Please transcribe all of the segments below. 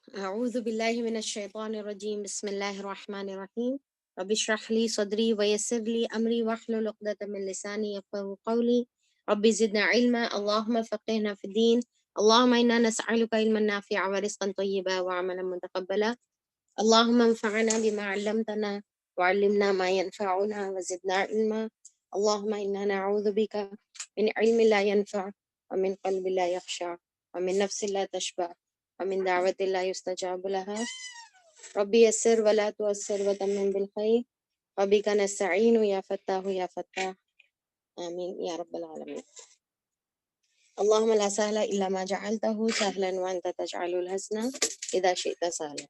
أعوذ بالله من الشيطان الرجيم بسم الله الرحمن الرحيم رب اشرح لي صدري ويسر لي أمري واحلل عقدة من لساني يفقهوا قولي رب زدنا علما اللهم فقهنا في الدين اللهم إنا نسألك علما نافعا ورزقا طيبا وعملا متقبلا اللهم انفعنا بما علمتنا وعلمنا ما ينفعنا وزدنا علما اللهم إنا نعوذ بك من علم لا ينفع ومن قلب لا يخشع ومن نفس لا تشبع ومن دعوة لا يستجاب لها ربي يسر ولا تؤسر وتمم بالخير وبك نستعين يا فتاه يا فتاح آمين يا رب العالمين اللهم لا سهل إلا ما جعلته سهلا وأنت تجعل الحزن إذا شئت سهلا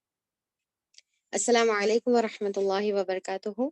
السلام عليكم ورحمة الله وبركاته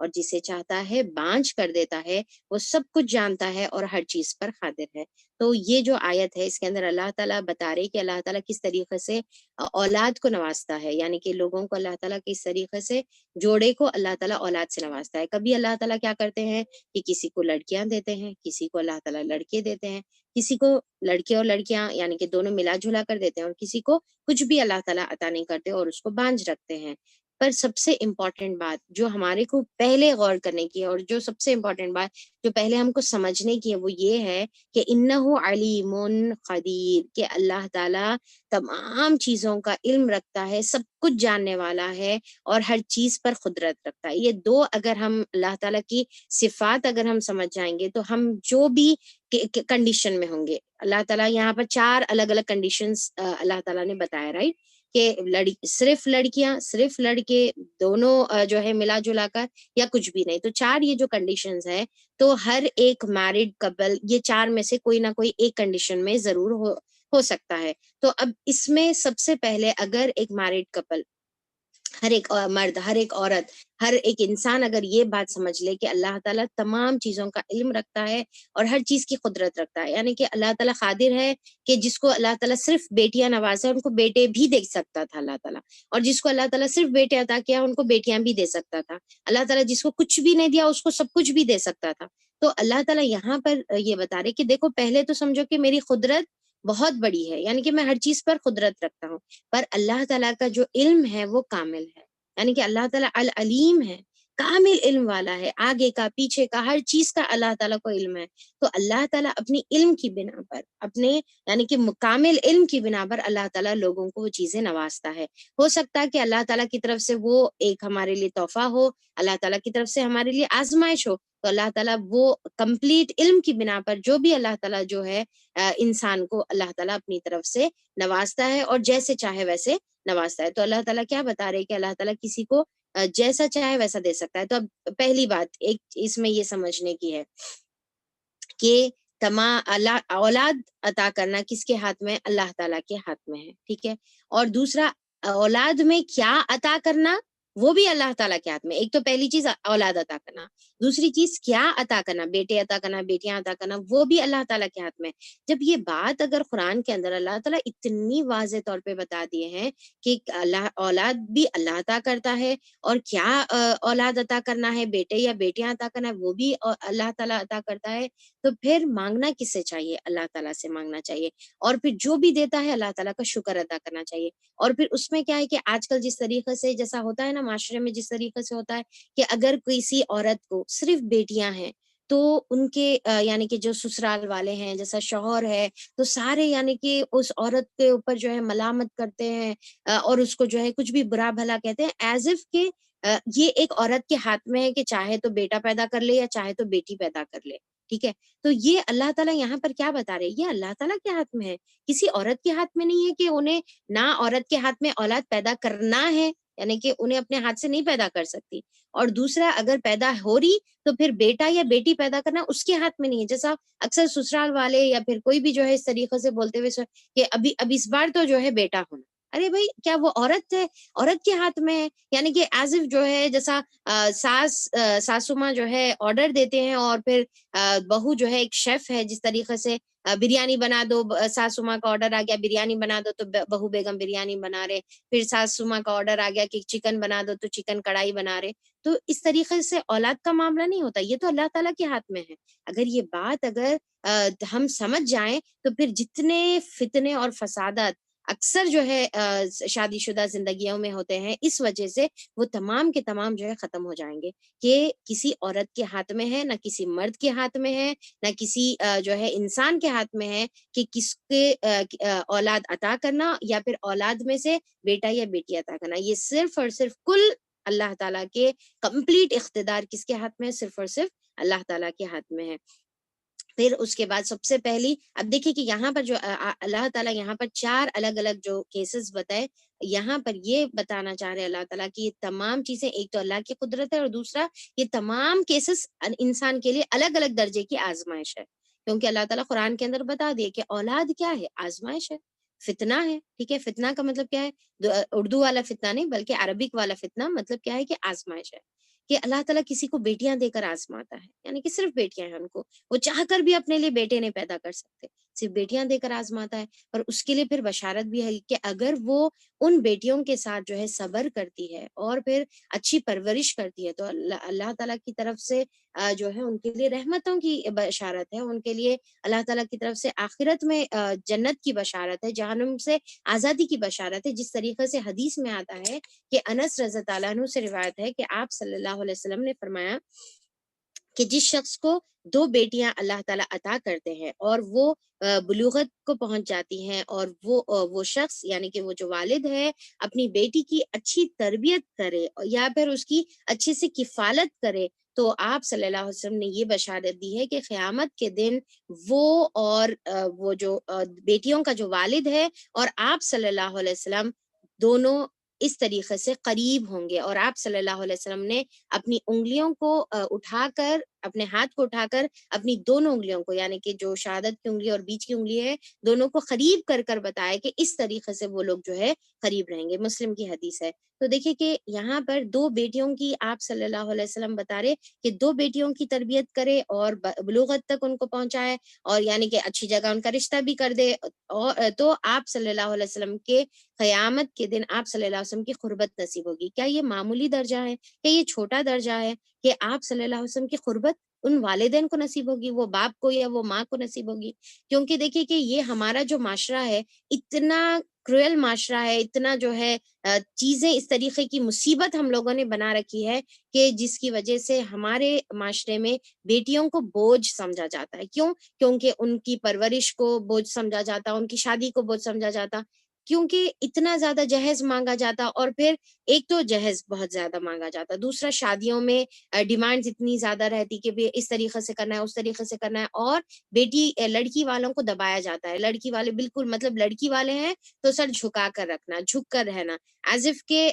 اور جسے چاہتا ہے بانجھ کر دیتا ہے، وہ سب کچھ جانتا ہے اور ہر چیز پر قادر ہے۔ تو یہ جو آیت ہے اس کے اندر اللہ تعالیٰ بتا رہے کہ اللہ تعالیٰ کس طریقے سے اولاد کو نوازتا ہے، یعنی کہ لوگوں کو اللہ تعالیٰ کس طریقے سے جوڑے کو اللہ تعالیٰ اولاد سے نوازتا ہے۔ کبھی اللہ تعالیٰ کیا کرتے ہیں کہ کسی کو لڑکیاں دیتے ہیں، کسی کو اللہ تعالیٰ لڑکے دیتے ہیں، کسی کو لڑکے اور لڑکیاں یعنی کہ دونوں ملا جلا کر دیتے ہیں، اور کسی کو کچھ بھی اللہ تعالیٰ عطا نہیں کرتے اور اس کو بانجھ رکھتے ہیں۔ پر سب سے امپورٹنٹ بات جو ہمارے کو پہلے غور کرنے کی ہے، اور جو سب سے امپورٹنٹ بات جو پہلے ہم کو سمجھنے کی ہے، وہ یہ ہے کہ انہ علیم قدیر، کہ اللہ تعالیٰ تمام چیزوں کا علم رکھتا ہے، سب کچھ جاننے والا ہے اور ہر چیز پر قدرت رکھتا ہے۔ یہ دو اگر ہم اللہ تعالیٰ کی صفات اگر ہم سمجھ جائیں گے تو ہم جو بھی کنڈیشن میں ہوں گے، اللہ تعالیٰ یہاں پر 4 الگ الگ کنڈیشنز اللہ تعالیٰ نے بتایا، رائٹ، کہ صرف لڑکیاں، صرف لڑکے، دونوں جو ہے ملا جلا کر، یا کچھ بھی نہیں۔ تو 4 یہ جو کنڈیشنز ہے، تو ہر ایک میرڈ کپل یہ 4 میں سے کوئی نہ کوئی ایک کنڈیشن میں ضرور ہو سکتا ہے۔ تو اب اس میں سب سے پہلے اگر ایک میرڈ کپل، ہر ایک مرد، ہر ایک عورت، ہر ایک انسان اگر یہ بات سمجھ لے کہ اللہ تعالیٰ تمام چیزوں کا علم رکھتا ہے اور ہر چیز کی قدرت رکھتا ہے، یعنی کہ اللہ تعالیٰ قادر ہے کہ جس کو اللہ تعالیٰ صرف بیٹیاں نوازے ان کو بیٹے بھی دے سکتا تھا اللہ تعالیٰ، اور جس کو اللہ تعالیٰ صرف بیٹے عطا کیا ان کو بیٹیاں بھی دے سکتا تھا اللہ تعالیٰ، جس کو کچھ بھی نہیں دیا اس کو سب کچھ بھی دے سکتا تھا۔ تو اللہ تعالیٰ یہاں پر یہ بتا رہے کہ دیکھو پہلے تو سمجھو کہ میری قدرت بہت بڑی ہے، یعنی کہ میں ہر چیز پر قدرت رکھتا ہوں، پر اللہ تعالیٰ کا جو علم ہے وہ کامل ہے، یعنی کہ اللہ تعالیٰ العلیم ہے، کامل علم والا ہے، آگے کا پیچھے کا ہر چیز کا اللہ تعالیٰ کو علم ہے۔ تو اللہ تعالیٰ اپنی علم کی بنا پر، اپنے یعنی کہ کامل علم کی بنا پر اللہ تعالیٰ لوگوں کو وہ چیزیں نوازتا ہے۔ ہو سکتا ہے کہ اللہ تعالیٰ کی طرف سے وہ ایک ہمارے لیے تحفہ ہو، اللہ تعالیٰ کی طرف سے ہمارے لیے آزمائش ہو، تو اللہ تعالیٰ وہ کمپلیٹ علم کی بنا پر جو بھی اللہ تعالیٰ جو ہے انسان کو اللہ تعالیٰ اپنی طرف سے نوازتا ہے اور جیسے چاہے ویسے نوازتا ہے۔ تو اللہ تعالیٰ کیا بتا رہے کہ اللہ تعالیٰ کسی کو جیسا چاہے ویسا دے سکتا ہے۔ تو اب پہلی بات ایک اس میں یہ سمجھنے کی ہے کہ اولاد عطا کرنا کس کے ہاتھ میں؟ اللہ تعالیٰ کے ہاتھ میں ہے، ٹھیک ہے۔ اور دوسرا، اولاد میں کیا عطا کرنا وہ بھی اللہ تعالیٰ کے ہاتھ میں۔ ایک تو پہلی چیز اولاد عطا کرنا، دوسری چیز کیا عطا کرنا، بیٹے عطا کرنا، بیٹیاں عطا کرنا، وہ بھی اللہ تعالیٰ کے ہاتھ میں۔ جب یہ بات اگر قرآن کے اندر اللہ تعالیٰ اتنی واضح طور پہ بتا دیے ہیں کہ اولاد بھی اللہ عطا کرتا ہے، اور کیا اولاد عطا کرنا ہے، بیٹے یا بیٹیاں عطا کرنا ہے وہ بھی اللہ تعالیٰ عطا کرتا ہے، تو پھر مانگنا کس سے چاہیے؟ اللہ تعالیٰ سے مانگنا چاہیے، اور پھر جو بھی دیتا ہے اللہ تعالیٰ کا شکر ادا کرنا چاہیے۔ اور پھر اس میں کیا ہے کہ آج کل جس طریقے سے جیسا ہوتا ہے نا معاشرے میں، جس طریقے سے ہوتا ہے کہ اگر کسی عورت کو صرف بیٹیاں ہیں تو ان کے یعنی کہ جو سسرال والے ہیں، جیسا شوہر ہے، تو سارے یعنی کہ اس عورت کے اوپر جو ہے ملامت کرتے ہیں اور اس کو جو ہے کچھ بھی برا بھلا کہتے ہیں، ایز اف کہ یہ ایک عورت کے ہاتھ میں ہے کہ چاہے تو بیٹا پیدا کر لے یا چاہے تو بیٹی پیدا کر لے، ٹھیک ہے۔ تو یہ اللہ تعالیٰ یہاں پر کیا بتا رہے ہیں؟ یہ اللہ تعالیٰ کے ہاتھ میں ہے، کسی عورت کے ہاتھ میں نہیں ہے کہ انہیں نہ عورت کے ہاتھ میں اولاد پیدا کرنا ہے، یعنی کہ انہیں اپنے ہاتھ سے نہیں پیدا کر سکتی، اور دوسرا اگر پیدا ہو رہی تو پھر بیٹا یا بیٹی پیدا کرنا اس کے ہاتھ میں نہیں ہے، جیسا اکثر سسرال والے یا پھر کوئی بھی جو ہے اس طریقے سے بولتے ہوئے کہ اب اس بار تو جو ہے بیٹا ہونا، ارے بھائی کیا وہ عورت ہے؟ عورت کے ہاتھ میں ہے، یعنی کہ ایز اف جو ہے جیسا ساسو ماں جو ہے آرڈر دیتے ہیں، اور پھر بہو جو ہے ایک شیف ہے، جس طریقے سے بریانی بنا دو، ساسو ماں کا آرڈر آ گیا بریانی بنا دو تو بہو بیگم بریانی بنا رہے، پھر ساسو ماں کا آرڈر آ گیا کہ چکن بنا دو تو چکن کڑھائی بنا رہے۔ تو اس طریقے سے اولاد کا معاملہ نہیں ہوتا، یہ تو اللہ تعالیٰ کے ہاتھ میں ہے۔ اگر یہ بات اگر ہم سمجھ جائیں تو پھر جتنے فتنے اور فسادات اکثر جو ہے شادی شدہ زندگیوں میں ہوتے ہیں، اس وجہ سے وہ تمام کے تمام جو ہے ختم ہو جائیں گے، کہ کسی عورت کے ہاتھ میں ہے، نہ کسی مرد کے ہاتھ میں ہے، نہ کسی جو ہے انسان کے ہاتھ میں ہے کہ کس کے اولاد عطا کرنا یا پھر اولاد میں سے بیٹا یا بیٹی عطا کرنا۔ یہ صرف اور صرف کل اللہ تعالیٰ کے کمپلیٹ اقتدار کس کے ہاتھ میں ہے؟ صرف اور صرف اللہ تعالیٰ کے ہاتھ میں ہے۔ پھر اس کے بعد سب سے پہلی، اب دیکھیں کہ یہاں پر جو اللہ تعالیٰ یہاں پر 4 الگ الگ جو کیسز بتائے، یہاں پر یہ بتانا چاہ رہے اللہ تعالیٰ کہ یہ تمام چیزیں ایک تو اللہ کی قدرت ہے، اور دوسرا یہ تمام کیسز انسان کے لیے الگ الگ درجے کی آزمائش ہے، کیونکہ اللہ تعالیٰ قرآن کے اندر بتا دیے کہ اولاد کیا ہے؟ آزمائش ہے، فتنہ ہے، ٹھیک ہے۔ فتنہ کا مطلب کیا ہے؟ اردو والا فتنہ نہیں بلکہ عربک والا فتنہ مطلب کیا ہے کہ آزمائش ہے، کہ اللہ تعالیٰ کسی کو بیٹیاں دے کر آزماتا ہے، یعنی کہ صرف بیٹیاں ہیں ان کو، وہ چاہ کر بھی اپنے لیے بیٹے نہیں پیدا کر سکتے، صرف بیٹیاں دے کر آزماتا ہے۔ اور اس کے لیے پھر بشارت بھی ہے کہ اگر وہ ان بیٹیوں کے ساتھ جو ہے صبر کرتی ہے اور پھر اچھی پرورش کرتی ہے، تو اللہ تعالیٰ کی طرف سے جو ہے ان کے لیے رحمتوں کی بشارت ہے، ان کے لیے اللہ تعالیٰ کی طرف سے آخرت میں جنت کی بشارت ہے، جہنم سے آزادی کی بشارت ہے۔ جس طریقے سے حدیث میں آتا ہے کہ انس رضی اللہ عنہ سے روایت ہے کہ آپ صلی اللہ علیہ وسلم نے فرمایا کہ جس شخص کو دو بیٹیاں اللہ تعالیٰ عطا کرتے ہیں اور وہ بلوغت کو پہنچ جاتی ہیں، اور وہ شخص یعنی کہ وہ جو والد ہے اپنی بیٹی کی اچھی تربیت کرے یا پھر اس کی اچھے سے کفالت کرے، تو آپ صلی اللہ علیہ وسلم نے یہ بشارت دی ہے کہ قیامت کے دن وہ اور وہ جو بیٹیوں کا جو والد ہے اور آپ صلی اللہ علیہ وسلم دونوں اس طریقے سے قریب ہوں گے، اور آپ صلی اللہ علیہ وسلم نے اپنی انگلیوں کو اٹھا کر، اپنے ہاتھ کو اٹھا کر اپنی دونوں انگلیوں کو، یعنی کہ جو شہادت کی انگلی اور بیچ کی انگلی ہے، دونوں کو قریب کر کر بتایا کہ اس طریقے سے وہ لوگ جو ہے قریب رہیں گے۔ مسلم کی حدیث ہے۔ تو دیکھیں کہ یہاں پر دو بیٹیوں کی آپ صلی اللہ علیہ وسلم بتا رہے کہ دو بیٹیوں کی تربیت کرے اور بلوغت تک ان کو پہنچائے، اور یعنی کہ اچھی جگہ ان کا رشتہ بھی کر دے، اور تو آپ صلی اللہ علیہ وسلم کے قیامت کے دن آپ صلی اللہ علیہ وسلم کی قربت نصیب ہوگی۔ کیا یہ معمولی درجہ ہے؟ کیا یہ چھوٹا درجہ ہے کہ آپ صلی اللہ علیہ وسلم کی قربت ان والدین کو نصیب ہوگی، وہ باپ کو یا وہ ماں کو نصیب ہوگی؟ کیونکہ دیکھیے کہ یہ ہمارا جو معاشرہ ہے اتنا کروئل معاشرہ ہے، اتنا جو ہے چیزیں اس طریقے کی مصیبت ہم لوگوں نے بنا رکھی ہے کہ جس کی وجہ سے ہمارے معاشرے میں بیٹیوں کو بوجھ سمجھا جاتا ہے۔ کیوں؟ کیونکہ ان کی پرورش کو بوجھ سمجھا جاتا، ان کی شادی کو بوجھ سمجھا جاتا، کیونکہ اتنا زیادہ جہیز مانگا جاتا، اور پھر ایک تو جہیز بہت زیادہ مانگا جاتا، دوسرا شادیوں میں ڈیمانڈز اتنی زیادہ رہتی کہ بھی اس طریقے سے کرنا ہے، اس طریقے سے کرنا ہے، اور بیٹی لڑکی والوں کو دبایا جاتا ہے۔ لڑکی والے بالکل مطلب لڑکی والے ہیں تو سر جھکا کر رکھنا، جھک کر رہنا، ایز اف کہ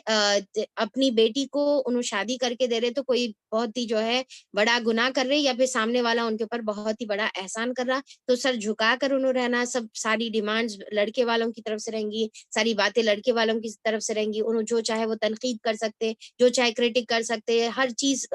اپنی بیٹی کو انہوں شادی کر کے دے رہے تو کوئی بہت ہی جو ہے بڑا گناہ کر رہے، یا پھر سامنے والا ان کے اوپر بہت ہی بڑا احسان کر رہا، تو سر جھکا کر انہوں رہنا، سب ساری ڈیمانڈز لڑکے والوں کی طرف سے رہیں گی، ساری باتیں لڑکے والوں کی طرف سے رہیں گی، انہوں جو چاہے وہ تنقید کر سکتے، جو چاہے کریٹک کر سکتے، ہر چیز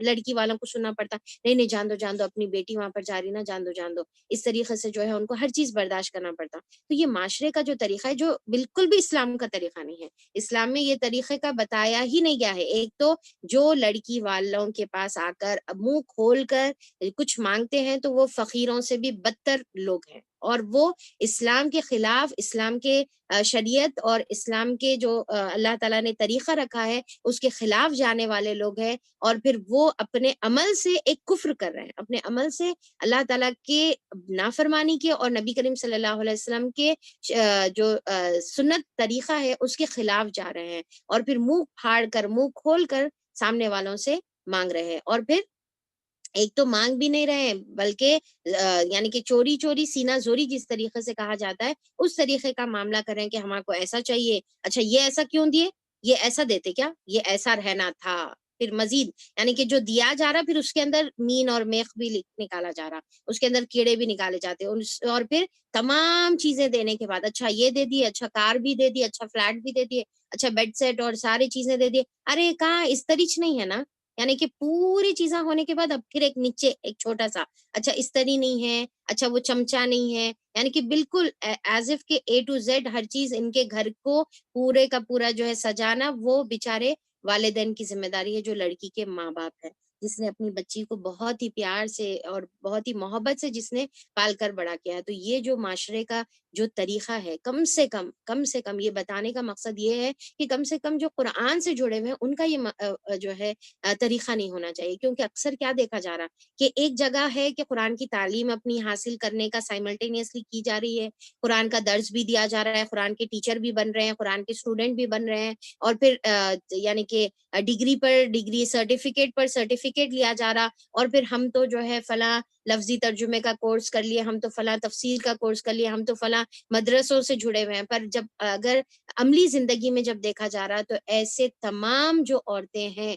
لڑکی والوں کو سننا پڑتا، نہیں نہیں جان دو جان دو، اپنی بیٹی وہاں پر جا رہی نا، جان دو جان دو، اس طریقے سے جو ہے ان کو ہر چیز برداشت کرنا پڑتا۔ تو یہ معاشرے کا جو طریقہ ہے جو بالکل بھی اسلام کا طریقہ نہیں ہے، اسلام میں یہ طریقے کا بتایا ہی نہیں گیا ہے۔ ایک تو جو لڑکی والوں کے پاس آ کر منہ کھول کر کچھ مانگتے ہیں تو وہ فقیروں سے بھی بدتر لوگ ہیں، اور وہ اسلام کے خلاف، اسلام کے شریعت اور اسلام کے جو اللہ تعالیٰ نے طریقہ رکھا ہے اس کے خلاف جانے والے لوگ ہیں، اور پھر وہ اپنے عمل سے ایک کفر کر رہے ہیں، اپنے عمل سے اللہ تعالیٰ کے نافرمانی کے اور نبی کریم صلی اللہ علیہ وسلم کے جو سنت طریقہ ہے اس کے خلاف جا رہے ہیں، اور پھر منہ پھاڑ کر، منہ کھول کر سامنے والوں سے مانگ رہے ہیں، اور پھر ایک تو مانگ بھی نہیں رہے ہیں بلکہ یعنی کہ چوری چوری سینہ زوری جس طریقے سے کہا جاتا ہے اس طریقے کا معاملہ کریں کہ ہمارے کو ایسا چاہیے، اچھا یہ ایسا کیوں دیے، یہ ایسا دیتے کیا، یہ ایسا رہنا تھا، پھر مزید یعنی کہ جو دیا جا رہا پھر اس کے اندر مین اور میخ بھی نکالا جا رہا، اس کے اندر کیڑے بھی نکالے جاتے، اور پھر تمام چیزیں دینے کے بعد اچھا یہ دے دیے، اچھا کار بھی دے دی، اچھا فلیٹ بھی دے دیے، اچھا بیڈ سیٹ اور ساری چیزیں دے دیے، ارے کہاں اس طریق نہیں ہے نا، یعنی کہ پوری چیزیں ہونے کے بعد اب پھر ایک نیچے ایک چھوٹا سا اچھا استری نہیں ہے، اچھا وہ چمچا نہیں ہے، یعنی کہ بالکل ایز اف کے اے ٹو زیڈ ہر چیز ان کے گھر کو پورے کا پورا جو ہے سجانا وہ بیچارے والدین کی ذمہ داری ہے، جو لڑکی کے ماں باپ ہے، جس نے اپنی بچی کو بہت ہی پیار سے اور بہت ہی محبت سے جس نے پال کر بڑا کیا ہے۔ تو یہ جو معاشرے کا جو طریقہ ہے کم سے کم یہ بتانے کا مقصد یہ ہے کہ کم سے کم جو قرآن سے جڑے ہوئے ہیں ان کا یہ جو ہے طریقہ نہیں ہونا چاہیے، کیونکہ اکثر کیا دیکھا جا رہا کہ ایک جگہ ہے کہ قرآن کی تعلیم اپنی حاصل کرنے کا سائملٹینیسلی کی جا رہی ہے، قرآن کا درس بھی دیا جا رہا ہے، قرآن کے ٹیچر بھی بن رہے ہیں، قرآن کے اسٹوڈنٹ بھی بن رہے ہیں، اور پھر یعنی کہ ڈگری پر ڈگری، سرٹیفکیٹ پر سرٹیفکیٹ لیا جا رہا، اور پھر ہم تو جو ہے فلاں لفظی ترجمے کا کورس کر لیے، ہم تو فلاں تفسیر کا کورس کر لیے، ہم تو فلاں مدرسوں سے جڑے ہوئے ہیں، پر جب اگر عملی زندگی میں جب دیکھا جا رہا تو ایسے تمام جو عورتیں ہیں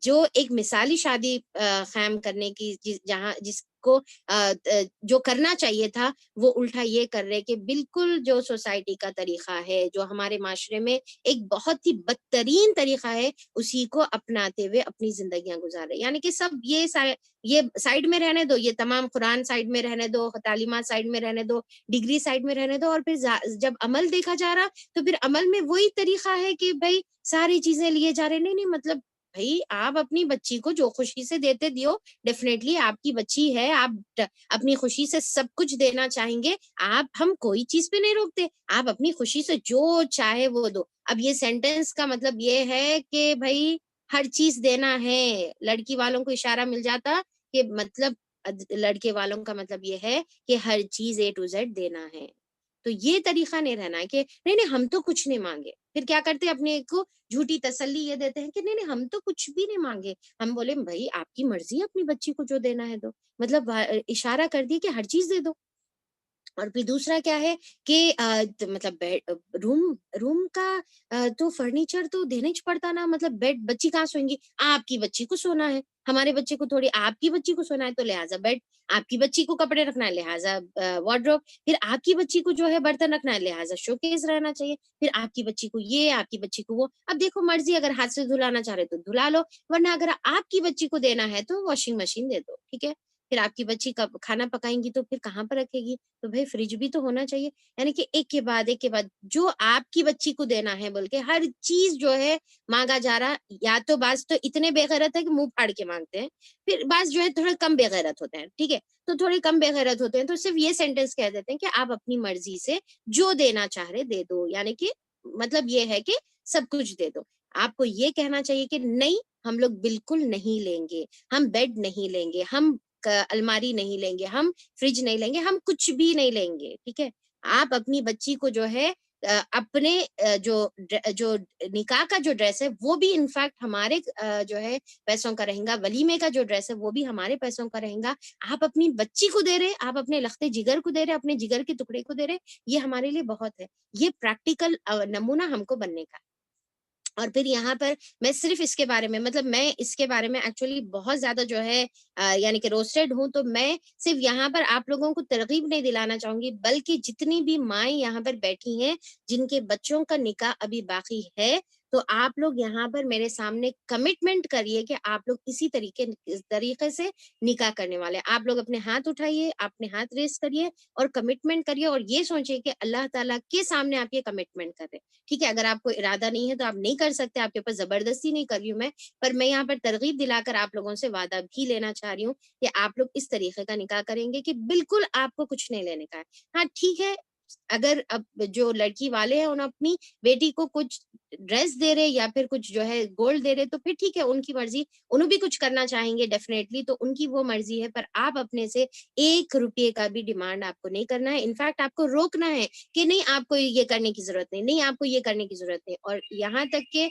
جو ایک مثالی شادی قائم کرنے کی جہاں جس کو جو کرنا چاہیے تھا وہ الٹا یہ کر رہے کہ بالکل جو سوسائٹی کا طریقہ ہے، جو ہمارے معاشرے میں ایک بہت ہی بدترین طریقہ ہے، اسی کو اپناتے ہوئے اپنی زندگیاں گزار رہے. یعنی کہ سب یہ سائڈ میں رہنے دو، یہ تمام قرآن سائڈ میں رہنے دو، تعلیمات سائڈ میں رہنے دو، ڈگری سائڈ میں رہنے دو، اور پھر جب عمل دیکھا جا رہا تو پھر عمل میں وہی طریقہ ہے کہ بھائی ساری چیزیں لیے جا رہے. نہیں مطلب بھائی آپ اپنی بچی کو جو خوشی سے دیتے دیو، ڈیفینیٹلی آپ کی بچی ہے، آپ اپنی خوشی سے سب کچھ دینا چاہیں گے. ہم کوئی چیز پہ نہیں روکتے، آپ اپنی خوشی سے جو چاہے وہ دو. اب یہ سینٹینس کا مطلب یہ ہے کہ بھائی ہر چیز دینا ہے. لڑکی والوں کو اشارہ مل جاتا کہ مطلب لڑکے والوں کا مطلب یہ ہے کہ ہر چیز A to Z دینا ہے. تو یہ طریقہ نہیں رہنا ہے کہ نہیں ہم تو کچھ نہیں مانگے. پھر کیا کرتے ہیں، اپنے کو جھوٹی تسلی یہ دیتے ہیں کہ نہیں ہم تو کچھ بھی نہیں مانگے. ہم بولے بھائی آپ کی مرضی ہے، اپنی بچی کو جو دینا ہے دو. مطلب اشارہ کر دی کہ ہر چیز دے دو. اور پھر دوسرا کیا ہے کہ مطلب روم کا تو فرنیچر تو دینا ہی پڑتا نا. مطلب بیڈ بچی کہاں سوئیں گی؟ آپ کی بچی کو سونا ہے، ہمارے بچے کو تھوڑی. آپ کی بچی کو سونا ہے تو لہٰذا بیڈ، آپ کی بچی کو کپڑے رکھنا ہے لہٰذا وارڈروب، پھر آپ کی بچی کو جو ہے برتن رکھنا ہے لہٰذا شو کیس رہنا چاہیے، پھر آپ کی بچی کو یہ، آپ کی بچی کو وہ. اب دیکھو مرضی، اگر ہاتھ سے دھلانا چاہ رہے تو دھلا لو، ورنہ اگر آپ کی بچی کو دینا ہے تو واشنگ مشین دے دو. ٹھیک ہے. پھر آپ کی بچی کھانا پکائیں گی تو پھر کہاں پر رکھے گی؟ تو بھائی فریج بھی تو ہونا چاہیے. یعنی کہ ایک کے بعد ایک کے بعد جو آپ کی بچی کو دینا ہے بول کے ہر چیز جو ہے مانگا جا رہا. یا تو بعض تو اتنے بے غیرت ہے کہ منہ پھاڑ کے مانگتے ہیں، پھر بعض جو ہے تھوڑے کم بے غیرت ہوتے ہیں. ٹھیک ہے. تو تھوڑے کم بے غیرت ہوتے ہیں تو صرف یہ سینٹینس کہہ دیتے ہیں کہ آپ اپنی مرضی سے جو دینا چاہ رہے دے دو. یعنی کہ مطلب یہ ہے کہ سب کچھ دے دو. آپ کو یہ کہنا چاہیے کہ نہیں ہم لوگ بالکل نہیں لیں گے، ہم بیڈ نہیں لیں گے، ہم الماری نہیں لیں گے، ہم فریج نہیں لیں گے، ہم کچھ بھی نہیں لیں گے. ٹھیک ہے. آپ اپنی بچی کو جو ہے اپنے جو نکاح کا جو ڈریس ہے وہ بھی انفیکٹ ہمارے جو ہے پیسوں کا رہے گا. ولیمے کا جو ڈریس ہے وہ بھی ہمارے پیسوں کا رہے گا. آپ اپنی بچی کو دے رہے، آپ اپنے لختے جگر کو دے رہے، اپنے جگر کے ٹکڑے کو دے رہے. یہ ہمارے لیے بہت ہے. یہ پریکٹیکل نمونہ ہم کو بننے کا. اور پھر یہاں پر میں صرف اس کے بارے میں مطلب میں اس کے بارے میں ایکچولی بہت زیادہ جو ہے یعنی کہ روسٹیڈ ہوں. تو میں صرف یہاں پر آپ لوگوں کو ترغیب نہیں دلانا چاہوں گی، بلکہ جتنی بھی مائیں یہاں پر بیٹھی ہیں جن کے بچوں کا نکاح ابھی باقی ہے، تو آپ لوگ یہاں پر میرے سامنے کمٹمنٹ کریے کہ آپ لوگ اسی طریقے سے نکاح کرنے والے. آپ لوگ اپنے ہاتھ اٹھائیے، اپنے ہاتھ ریز کریے اور کمٹمنٹ کریے، اور یہ سوچیے کہ اللہ تعالیٰ کے سامنے آپ یہ کمٹمنٹ کر رہے. ٹھیک ہے. اگر آپ کو ارادہ نہیں ہے تو آپ نہیں کر سکتے، آپ کے اوپر زبردستی نہیں کر رہی ہوں میں، پر میں یہاں پر ترغیب دلا کر آپ لوگوں سے وعدہ بھی لینا چاہ رہی ہوں کہ آپ لوگ اس طریقے کا نکاح کریں گے کہ بالکل آپ کو کچھ نہیں لینے کا ہے. ہاں ٹھیک ہے، اگر اب جو لڑکی والے ہیں انہوں اپنی بیٹی کو کچھ ڈریس دے رہے یا پھر کچھ جو ہے گولڈ دے رہے تو پھر ٹھیک ہے، ان کی مرضی، انہوں بھی کچھ کرنا چاہیں گے ڈیفینیٹلی، تو ان کی وہ مرضی ہے. پر آپ اپنے سے 1 روپے کا بھی ڈیمانڈ آپ کو نہیں کرنا ہے. انفیکٹ آپ کو روکنا ہے کہ نہیں آپ کو یہ کرنے کی ضرورت نہیں آپ کو یہ کرنے کی ضرورت نہیں. اور یہاں تک کہ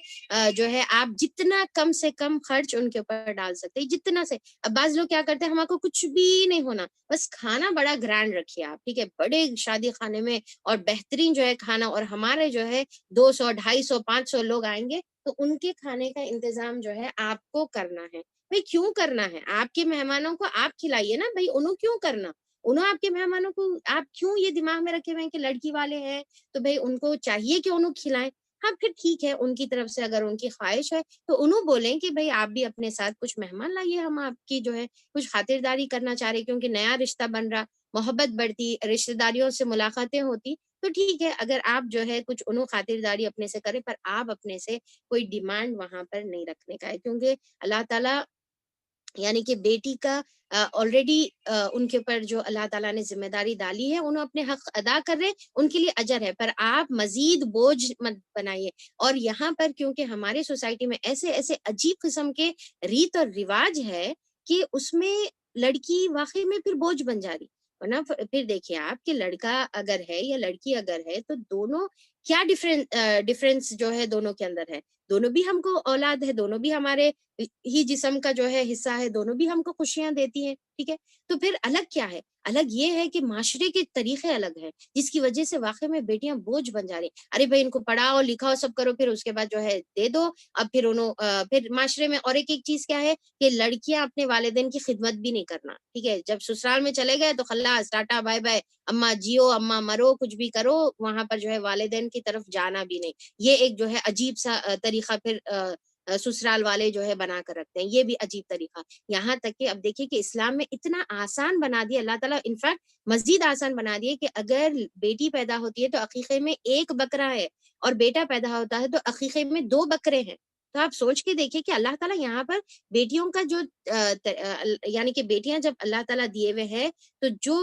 جو ہے آپ جتنا کم سے کم خرچ ان کے اوپر ڈال سکتے جتنا سے. اب بعض لوگ کیا کرتے ہیں، ہمارے کو کچھ بھی نہیں ہونا، بس کھانا بڑا گرینڈ رکھیے آپ. ٹھیک ہے. بڑے شادی خانے میں اور بہترین جو ہے کھانا، اور ہمارے جو ہے 200 250 500 لوگ آئیں گے تو ان کے کھانے کا انتظام جو ہے آپ کو کرنا ہے. بھائی کیوں کرنا ہے؟ آپ کے مہمانوں کو آپ کھلائیے نا بھائی، انہوں کیوں کرنا؟ انہوں آپ کے مہمانوں کو آپ کیوں یہ دماغ میں رکھے ہوئے ہیں کہ لڑکی والے ہیں تو بھائی ان کو چاہیے کہ انہوں کھلائیں. ہاں پھر ٹھیک ہے، ان کی طرف سے اگر ان کی خواہش ہے تو انہوں بولیں کہ بھائی آپ بھی اپنے ساتھ کچھ مہمان لائیے، ہم آپ کی جو ہے کچھ خاطرداری کرنا چاہ رہے کیونکہ نیا رشتہ بن رہا، محبت بڑھتی، رشتہ داریوں سے ملاقاتیں ہوتی. تو ٹھیک ہے، اگر آپ جو ہے کچھ انہوں خاطرداری اپنے سے کرے، پر آپ اپنے سے کوئی ڈیمانڈ وہاں پر نہیں رکھنے کا ہے. کیونکہ اللہ تعالیٰ یعنی کہ بیٹی کا آلریڈی ان کے اوپر جو اللہ تعالیٰ نے ذمہ داری ڈالی ہے انہوں اپنے حق ادا کر رہے، ان کے لیے اجر ہے، پر آپ مزید بوجھ مت بنائیے. اور یہاں پر کیونکہ ہمارے سوسائٹی میں ایسے ایسے عجیب قسم کے ریت اور رواج ہے کہ اس میں لڑکی واقعی میں پھر بوجھ بن جا رہی. ورنہ پھر دیکھیے آپ کہ لڑکا اگر ہے یا لڑکی اگر ہے تو دونوں کیا ڈفرینس جو ہے دونوں کے اندر ہے؟ دونوں بھی ہم کو اولاد ہے، دونوں بھی ہمارے ہی جسم کا جو ہے حصہ ہے، دونوں بھی ہم کو خوشیاں دیتی ہیں، ٹھیک ہے؟ تو پھر الگ کیا ہے؟ الگ یہ ہے کہ معاشرے کے طریقے الگ ہیں، جس کی وجہ سے واقعی میں بیٹیاں بوجھ بن جا رہی ہیں۔ ارے بھائی ان کو پڑھاؤ لکھاؤ سب کرو، پھر اس کے بعد جو ہے دے دو۔ اب پھر پھر معاشرے میں اور ایک چیز کیا ہے کہ لڑکیاں اپنے والدین کی خدمت بھی نہیں کرنا، ٹھیک ہے؟ جب سسرال میں چلے گئے تو خلاص ٹاٹا بائے بائے، اما جیو اما مرو، کچھ بھی کرو، وہاں پر جو ہے والدین کی طرف جانا بھی نہیں۔ یہ ایک جو ہے عجیب سا طریقہ پھر سسرال والے جو ہے بنا کر رکھتے ہیں، یہ بھی عجیب طریقہ۔ یہاں تک کہ اب دیکھیے کہ اسلام میں اتنا آسان بنا دیا اللہ تعالیٰ، انفیکٹ مزید آسان بنا دیے کہ اگر بیٹی پیدا ہوتی ہے تو عقیقے میں 1 بکرا ہے، اور بیٹا پیدا ہوتا ہے تو عقیقے میں 2 بکرے ہیں۔ تو آپ سوچ کے دیکھیے کہ اللہ تعالیٰ یہاں پر بیٹیوں کا جو یعنی کہ بیٹیاں جب اللہ تعالیٰ دیے ہوئے ہیں، تو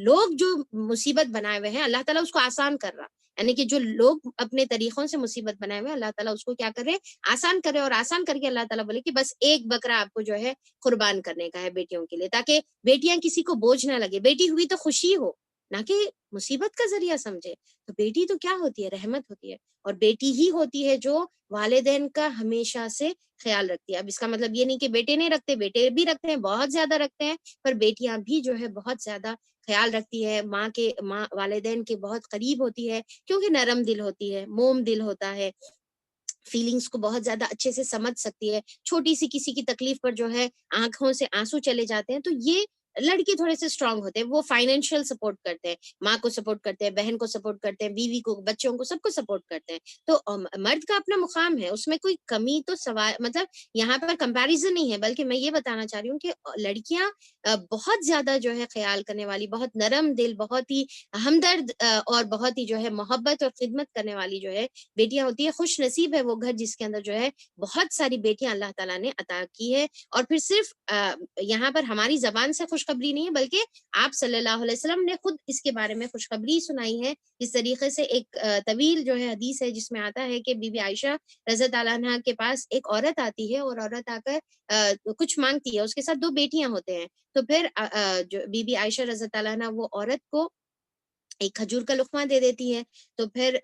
لوگ جو مصیبت بنائے ہوئے ہیں اللہ تعالیٰ اس کو آسان کر رہا، یعنی کہ جو لوگ اپنے طریقوں سے مصیبت بنائے ہوئے ہیں اللہ تعالیٰ اس کو کیا کرے، آسان کرے، اور آسان کر کے اللہ تعالیٰ بولے کہ بس 1 بکرا آپ کو جو ہے قربان کرنے کا ہے بیٹیوں کے لیے، تاکہ بیٹیاں کسی کو بوجھ نہ لگے، بیٹی ہوئی تو خوشی ہو، نہ کہ مصیبت کا ذریعہ سمجھے۔ تو بیٹی تو کیا ہوتی ہے؟ رحمت ہوتی ہے، اور بیٹی ہی ہوتی ہے جو والدین کا ہمیشہ سے خیال رکھتی ہے۔ اب اس کا مطلب یہ نہیں کہ بیٹے نہیں رکھتے، بیٹے بھی رکھتے ہیں، بہت زیادہ رکھتے ہیں، پر بیٹیاں بھی جو ہے بہت زیادہ خیال رکھتی ہے، ماں والدین کے بہت قریب ہوتی ہے، کیونکہ نرم دل ہوتی ہے، موم دل ہوتا ہے، فیلنگس کو بہت زیادہ اچھے سے سمجھ سکتی ہے، چھوٹی سی کسی کی تکلیف پر جو ہے آنکھوں سے آنسو چلے جاتے ہیں۔ تو یہ لڑکی تھوڑے سے اسٹرانگ ہوتے ہیں، وہ فائنینشیل سپورٹ کرتے ہیں، ماں کو سپورٹ کرتے ہیں، بہن کو سپورٹ کرتے ہیں، بیوی کو، بچوں کو، سب کو سپورٹ کرتے ہیں۔ تو مرد کا اپنا مقام ہے، اس میں کوئی کمی تو سوال مطلب یہاں پر کمپیریزن نہیں ہے، بلکہ میں یہ بتانا چاہ رہی ہوں کہ لڑکیاں بہت زیادہ جو ہے خیال کرنے والی، بہت نرم دل، بہت ہی ہمدرد اور بہت ہی جو ہے محبت اور خدمت کرنے والی جو ہے بیٹیاں ہوتی ہے۔ خوش نصیب ہے وہ گھر جس کے اندر جو ہے بہت ساری بیٹیاں اللہ تعالیٰ نے عطا کی ہے۔ اور پھر صرف یہاں پر ہماری زبان سے خوشخبری نہیں ہے، بلکہ آپ صلی اللہ علیہ وسلم نے خود اس کے بارے میں خوشخبری سنائی ہے۔ اس طریقے سے ایک طویل جو ہے حدیث ہے جس میں آتا ہے کہ بی بی عائشہ رضی اللہ عنہا کے پاس ایک عورت آتی ہے، اور عورت آ کر کچھ مانگتی ہے، اس کے ساتھ 2 بیٹیاں ہوتے ہیں۔ تو پھر جو بی بی عائشہ رضی اللہ عنہا وہ عورت کو ایک کھجور کا لقمہ دے دیتی ہے۔ تو پھر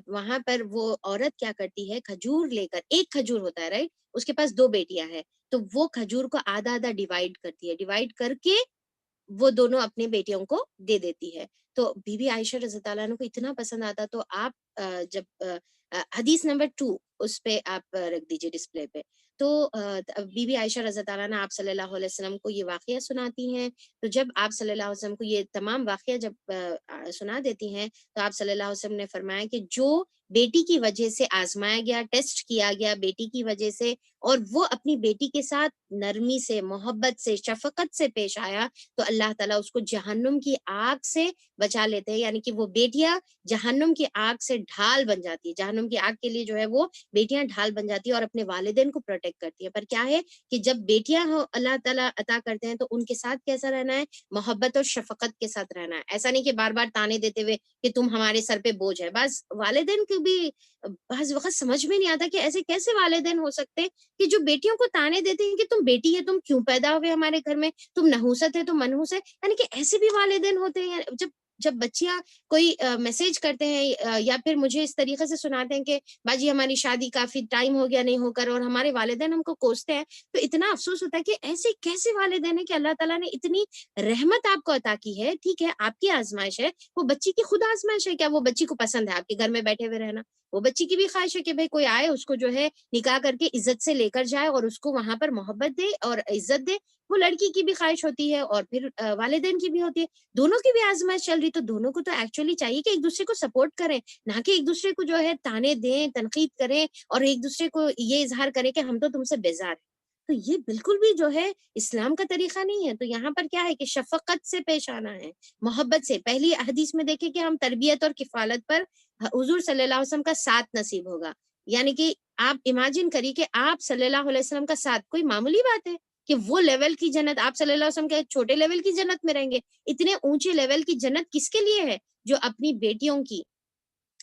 وہاں پر وہ عورت کیا کرتی ہے، کھجور لے کر، ایک کھجور ہوتا ہے رائٹ، اس کے پاس 2 بیٹیاں ہیں، تو وہ کھجور کو آدھا آدھا ڈیوائڈ کرتی ہے، ڈیوائڈ کر کے وہ دونوں اپنے بیٹیوں کو دے دیتی ہے۔ تو بی بی عائشہ رضی اللہ عنہ کو اتنا پسند آتا، تو آپ جب حدیث نمبر 2 اس پہ آپ رکھ دیجئے ڈسپلے پہ، تو بی بی عائشہ رضی اللہ عنہ آپ صلی اللہ علیہ وسلم کو یہ واقعہ سناتی ہیں۔ تو جب آپ صلی اللہ علیہ وسلم کو یہ تمام واقعہ جب سنا دیتی ہیں، تو آپ صلی اللہ علیہ وسلم نے فرمایا کہ جو بیٹی کی وجہ سے آزمایا گیا، ٹیسٹ کیا گیا بیٹی کی وجہ سے، اور وہ اپنی بیٹی کے ساتھ نرمی سے، محبت سے، شفقت سے پیش آیا، تو اللہ تعالیٰ اس کو جہنم کی آگ سے بچا لیتے ہیں، یعنی کہ وہ بیٹیاں جہنم کی آگ سے ڈھال بن جاتی ہے، جہنم کی آگ کے لیے جو ہے وہ بیٹیاں ڈھال بن جاتی ہے، اور اپنے والدین کو پروٹیکٹ کرتی ہے۔ پر کیا ہے کہ جب بیٹیاں اللہ تعالیٰ عطا کرتے ہیں تو ان کے ساتھ کیسا رہنا ہے، محبت اور شفقت کے ساتھ رہنا ہے، ایسا نہیں کہ بار بار تانے دیتے ہوئے کہ تم ہمارے سر پہ بوجھ ہے۔ بس والدین کو بھی بعض وقت سمجھ میں نہیں آتا کہ ایسے کیسے والدین ہو سکتے کہ جو بیٹیوں کو تانے دیتے ہیں کہ تم بیٹی ہے، تم کیوں پیدا ہوئے ہمارے گھر میں، تم نحوست ہے، تم منحوس ہے، یعنی کہ ایسے بھی والدین ہوتے ہیں۔ جب بچیاں کوئی میسج کرتے ہیں یا پھر مجھے اس طریقے سے سناتے ہیں کہ باجی ہماری شادی کافی ٹائم ہو گیا نہیں ہو کر، اور ہمارے والدین ہم کو کوستے ہیں، تو اتنا افسوس ہوتا ہے کہ ایسے کیسے والدین ہیں کہ اللہ تعالیٰ نے اتنی رحمت آپ کو عطا کی ہے، ٹھیک ہے آپ کی آزمائش ہے، وہ بچی کی خود آزمائش ہے، کیا وہ بچی کو پسند ہے آپ کے گھر میں بیٹھے ہوئے رہنا؟ وہ بچی کی بھی خواہش ہے کہ بھائی کوئی آئے اس کو جو ہے نکاح کر کے عزت سے لے کر جائے، اور اس کو وہاں پر محبت دے اور عزت دے، وہ لڑکی کی بھی خواہش ہوتی ہے، اور پھر والدین کی بھی ہوتی ہے، دونوں کی بھی آزمائش چل رہی، تو دونوں کو تو ایکچولی چاہیے کہ ایک دوسرے کو سپورٹ کریں، نہ کہ ایک دوسرے کو جو ہے تانے دیں، تنقید کریں، اور ایک دوسرے کو یہ اظہار کریں کہ ہم تو تم سے بیزار ہیں۔ تو یہ بالکل بھی جو ہے اسلام کا طریقہ نہیں ہے۔ تو یہاں پر کیا ہے کہ شفقت سے پیش آنا ہے، محبت سے۔ پہلی حدیث میں دیکھیں کہ ہم تربیت اور کفالت پر حضور صلی اللہ علیہ وسلم کا ساتھ نصیب ہوگا، یعنی کہ آپ امیجن کریے کہ آپ صلی اللہ علیہ وسلم کا ساتھ کوئی معمولی بات ہے کہ وہ لیول کی جنت، آپ صلی اللہ علیہ وسلم کے ایک چھوٹے لیول کی جنت میں رہیں گے، اتنے اونچے لیول کی جنت کس کے لیے ہے؟ جو اپنی بیٹیوں کی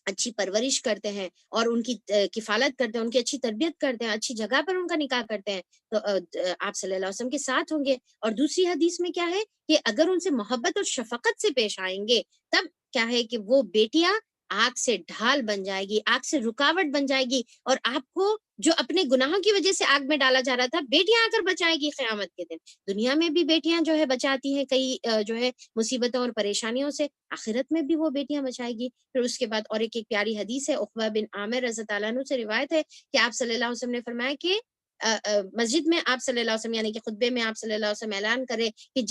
اچھی پرورش کرتے ہیں، اور ان کی کفالت کرتے ہیں، ان کی اچھی تربیت کرتے ہیں، اچھی جگہ پر ان کا نکاح کرتے ہیں، تو آپ صلی اللہ علیہ وسلم کے ساتھ ہوں گے۔ اور دوسری حدیث میں کیا ہے کہ اگر ان سے محبت اور شفقت سے پیش آئیں گے، تب کیا ہے کہ وہ بیٹیاں آگ سے ڈھال بن جائے گی، آگ سے رکاوٹ بن جائے گی، اور آپ کو جو اپنے گناہوں کی وجہ سے آگ میں ڈالا جا رہا تھا، بیٹیاں آ کر بچائے گی قیامت کے دن۔ دنیا میں بھی بیٹیاں جو ہے بچاتی ہیں کئی جو ہے مصیبتوں اور پریشانیوں سے، آخرت میں بھی وہ بیٹیاں بچائے گی۔ پھر اس کے بعد اور ایک پیاری حدیث ہے، عقبہ بن عامر رضی اللہ عنہ سے روایت ہے کہ آپ صلی اللہ علیہ وسلم نے فرمایا کہ مسجد میں آپ صلی اللہ علیہ وسلم یعنی کہ خطبے میں آپ صلی اللہ علیہ وسلم اعلان کرے کہ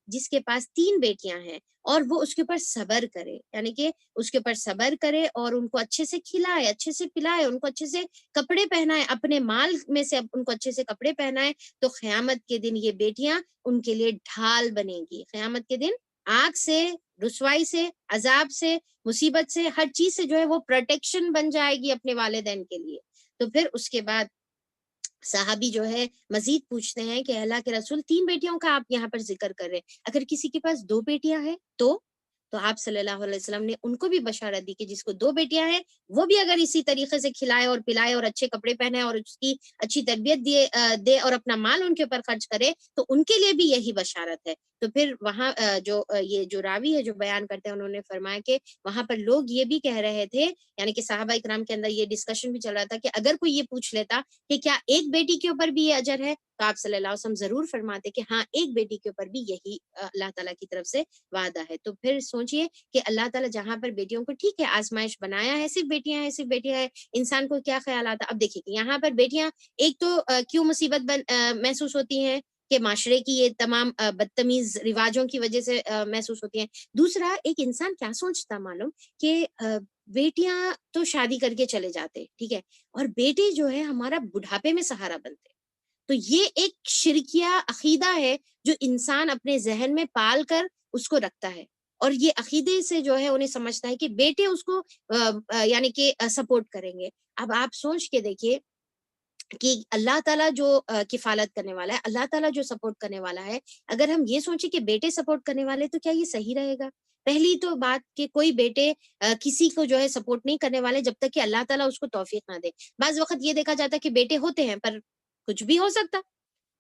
جس کے پاس 3 بیٹیاں ہیں اور وہ اس کے اوپر صبر کرے، یعنی کہ اس کے اوپر صبر کرے اور ان کو اچھے سے کھلائے، اچھے سے پلائے، ان کو اچھے سے کپڑے پہنائے، اپنے مال میں سے ان کو اچھے سے کپڑے پہنائے، تو قیامت کے دن یہ بیٹیاں ان کے لیے ڈھال بنے گی۔ قیامت کے دن آگ سے، رسوائی سے، عذاب سے، مصیبت سے، ہر چیز سے جو ہے وہ پروٹیکشن بن جائے گی اپنے والدین کے لیے۔ تو پھر اس کے بعد صحابی جو ہے مزید پوچھتے ہیں کہ اللہ کے رسول 3 بیٹیوں کا آپ یہاں پر ذکر کر رہے ہیں، اگر کسی کے پاس 2 بیٹیاں ہیں تو آپ صلی اللہ علیہ وسلم نے ان کو بھی بشارت دی کہ جس کو 2 بیٹیاں ہیں وہ بھی اگر اسی طریقے سے کھلائے اور پلائے اور اچھے کپڑے پہنے اور اس کی اچھی تربیت دے اور اپنا مال ان کے اوپر خرچ کرے تو ان کے لیے بھی یہی بشارت ہے۔ تو پھر وہاں یہ جو راوی ہے جو بیان کرتے ہیں انہوں نے فرمایا کہ وہاں پر لوگ یہ بھی کہہ رہے تھے، یعنی کہ صحابہ اکرام کے اندر یہ ڈسکشن بھی چل رہا تھا کہ اگر کوئی یہ پوچھ لیتا کہ کیا ایک بیٹی کے اوپر بھی یہ اجر ہے، تو آپ صلی اللہ علیہ وسلم ضرور فرماتے کہ ہاں ایک بیٹی کے اوپر بھی یہی اللہ تعالیٰ کی طرف سے وعدہ ہے۔ تو پھر سوچئے کہ اللہ تعالیٰ جہاں پر بیٹیوں کو ٹھیک ہے آزمائش بنایا ہے، صرف بیٹیاں ہیں صرف بیٹیاں ہیں، انسان کو کیا خیالات اب دیکھیے کہ یہاں پر بیٹیاں ایک تو کیوں مصیبت محسوس ہوتی ہیں کہ معاشرے کی یہ تمام بدتمیز رواجوں کی وجہ سے محسوس ہوتی ہیں۔ دوسرا ایک انسان کیا سوچتا معلوم کہ بیٹیاں تو شادی کر کے چلے جاتے ٹھیک ہے، اور بیٹے جو ہے ہمارا بڑھاپے میں سہارا بنتے، تو یہ ایک شرکیہ عقیدہ ہے جو انسان اپنے ذہن میں پال کر اس کو رکھتا ہے، اور یہ عقیدے سے جو ہے انہیں سمجھتا ہے کہ بیٹے اس کو یعنی کہ سپورٹ کریں گے۔ اب آپ سوچ کے دیکھیے کہ اللہ تعالیٰ جو کفالت کرنے والا ہے، اللہ تعالیٰ جو سپورٹ کرنے والا ہے، اگر ہم یہ سوچیں کہ بیٹے سپورٹ کرنے والے تو کیا یہ صحیح رہے گا؟ پہلی تو بات کہ کوئی بیٹے کسی کو جو ہے سپورٹ نہیں کرنے والے جب تک کہ اللہ تعالیٰ اس کو توفیق نہ دے۔ بعض وقت یہ دیکھا جاتا ہے کہ بیٹے ہوتے ہیں پر کچھ بھی ہو سکتا،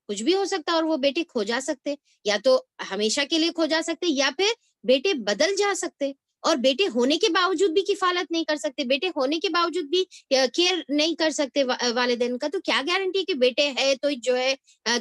کچھ بھی ہو سکتا اور وہ بیٹے کھو جا سکتے، یا تو ہمیشہ کے لیے کھو جا سکتے یا پھر بیٹے بدل جا سکتے، اور بیٹے ہونے کے باوجود بھی کفالت نہیں کر سکتے، بیٹے ہونے کے باوجود بھی کیئر نہیں کر سکتے والدین کا، تو کیا گارنٹی کہ بیٹے ہے تو جو ہے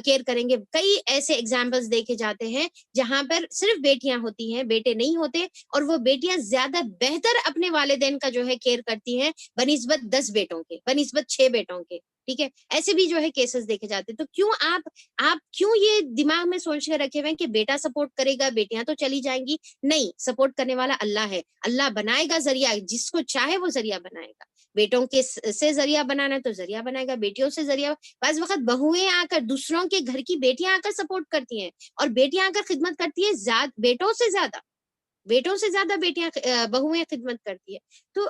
کیئر کریں گے؟ کئی ایسے ایگزامپلس دیکھے جاتے ہیں جہاں پر صرف بیٹیاں ہوتی ہیں، بیٹے نہیں ہوتے، اور وہ بیٹیاں زیادہ بہتر اپنے والدین کا جو ہے کیئر کرتی ہیں بنسبت 10 بیٹوں کے، بنسبت 6 بیٹوں کے، ٹھیک ہے؟ ایسے بھی جو ہے کیسز دیکھے جاتے ہیں۔ تو کیوں آپ کیوں یہ دماغ میں سوچ کے رکھے ہوئے ہیں کہ بیٹا سپورٹ کرے گا بیٹیاں تو چلی جائیں گی؟ نہیں، سپورٹ کرنے والا اللہ ہے، اللہ بنائے گا ذریعہ، جس کو چاہے وہ ذریعہ بنائے گا، بیٹوں کے سے ذریعہ بنانا ہے تو ذریعہ بنائے گا، بیٹیوں سے ذریعہ، بعض وقت بہویں آ کر دوسروں کے گھر کی بیٹیاں آ کر سپورٹ کرتی ہیں، اور بیٹیاں آ کر خدمت کرتی ہیں بیٹوں سے زیادہ بیٹیاں بہویں خدمت کرتی ہے۔ تو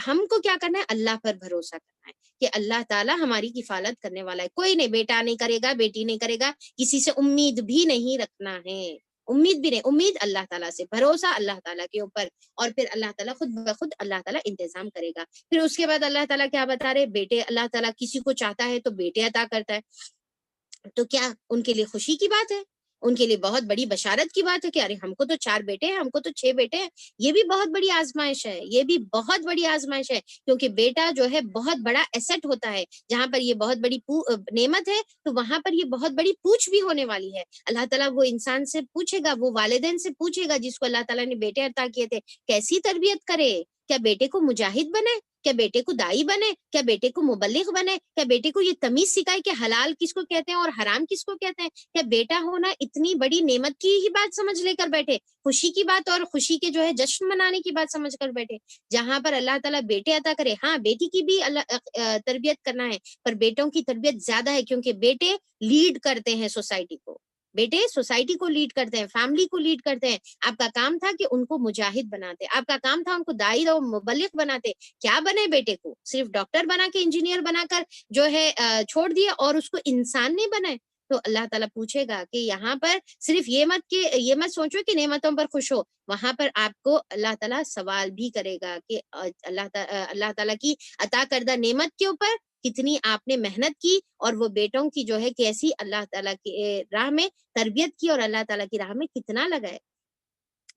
ہم کو کیا کرنا ہے؟ اللہ پر بھروسہ کرنا ہے کہ اللہ تعالیٰ ہماری کفالت کرنے والا ہے، کوئی نہیں، بیٹا نہیں کرے گا، بیٹی نہیں کرے گا، کسی سے امید بھی نہیں رکھنا ہے، امید بھی نہیں، امید اللہ تعالیٰ سے، بھروسہ اللہ تعالیٰ کے اوپر، اور پھر اللہ تعالیٰ خود بخود اللہ تعالیٰ انتظام کرے گا۔ پھر اس کے بعد اللہ تعالیٰ کیا بتا رہے؟ بیٹے اللہ تعالیٰ کسی کو چاہتا ہے تو بیٹے عطا کرتا ہے، تو کیا ان کے لیے خوشی کی بات ہے؟ ان کے لیے بہت بڑی بشارت کی بات ہے کہ ارے ہم کو تو 4 بیٹے ہیں، ہم کو تو 6 بیٹے ہیں۔ یہ بھی بہت بڑی آزمائش ہے، یہ بھی بہت بڑی آزمائش ہے، کیونکہ بیٹا جو ہے بہت بڑا ایسٹ ہوتا ہے، جہاں پر یہ بہت بڑی نعمت ہے تو وہاں پر یہ بہت بڑی پوچھ بھی ہونے والی ہے۔ اللہ تعالیٰ وہ انسان سے پوچھے گا، وہ والدین سے پوچھے گا جس کو اللہ تعالیٰ نے بیٹے عطا کیے تھے، کیسی تربیت کرے؟ کیا بیٹے کو مجاہد بنے؟ کیا بیٹے کو دائی بنے؟ کیا بیٹے کو مبلغ بنے؟ کیا بیٹے کو یہ تمیز سکھائے کہ حلال کس کو کہتے ہیں اور حرام کس کو کہتے ہیں؟ کیا بیٹا ہونا اتنی بڑی نعمت کی ہی بات سمجھ لے کر بیٹھے، خوشی کی بات اور خوشی کے جو ہے جشن منانے کی بات سمجھ کر بیٹھے؟ جہاں پر اللہ تعالیٰ بیٹے عطا کرے، ہاں بیٹی کی بھی تربیت کرنا ہے، پر بیٹوں کی تربیت زیادہ ہے، کیونکہ بیٹے لیڈ کرتے ہیں سوسائٹی کو، بیٹے سوسائٹی کو لیڈ کرتے ہیں، فیملی کو لیڈ کرتے ہیں۔ آپ کا کام تھا کہ ان کو مجاہد بناتے، آپ کا کام تھا ان کو داعی اور مبلغ بناتے، کیا بنے بیٹے کو؟ صرف ڈاکٹر بنا کے، انجینئر بنا کر جو ہے چھوڑ دیا اور اس کو انسان نہیں بنائے؟ تو اللہ تعالیٰ پوچھے گا کہ یہاں پر صرف یہ مت سوچو کہ نعمتوں پر خوش ہو، وہاں پر آپ کو اللہ تعالیٰ سوال بھی کرے گا کہ اللہ تعالیٰ کی عطا کردہ نعمت کے اوپر کتنی آپ نے محنت کی، اور وہ بیٹوں کی جو ہے کیسی اللہ تعالیٰ کی راہ میں تربیت کی، اور اللہ تعالیٰ کی راہ میں کتنا لگائے۔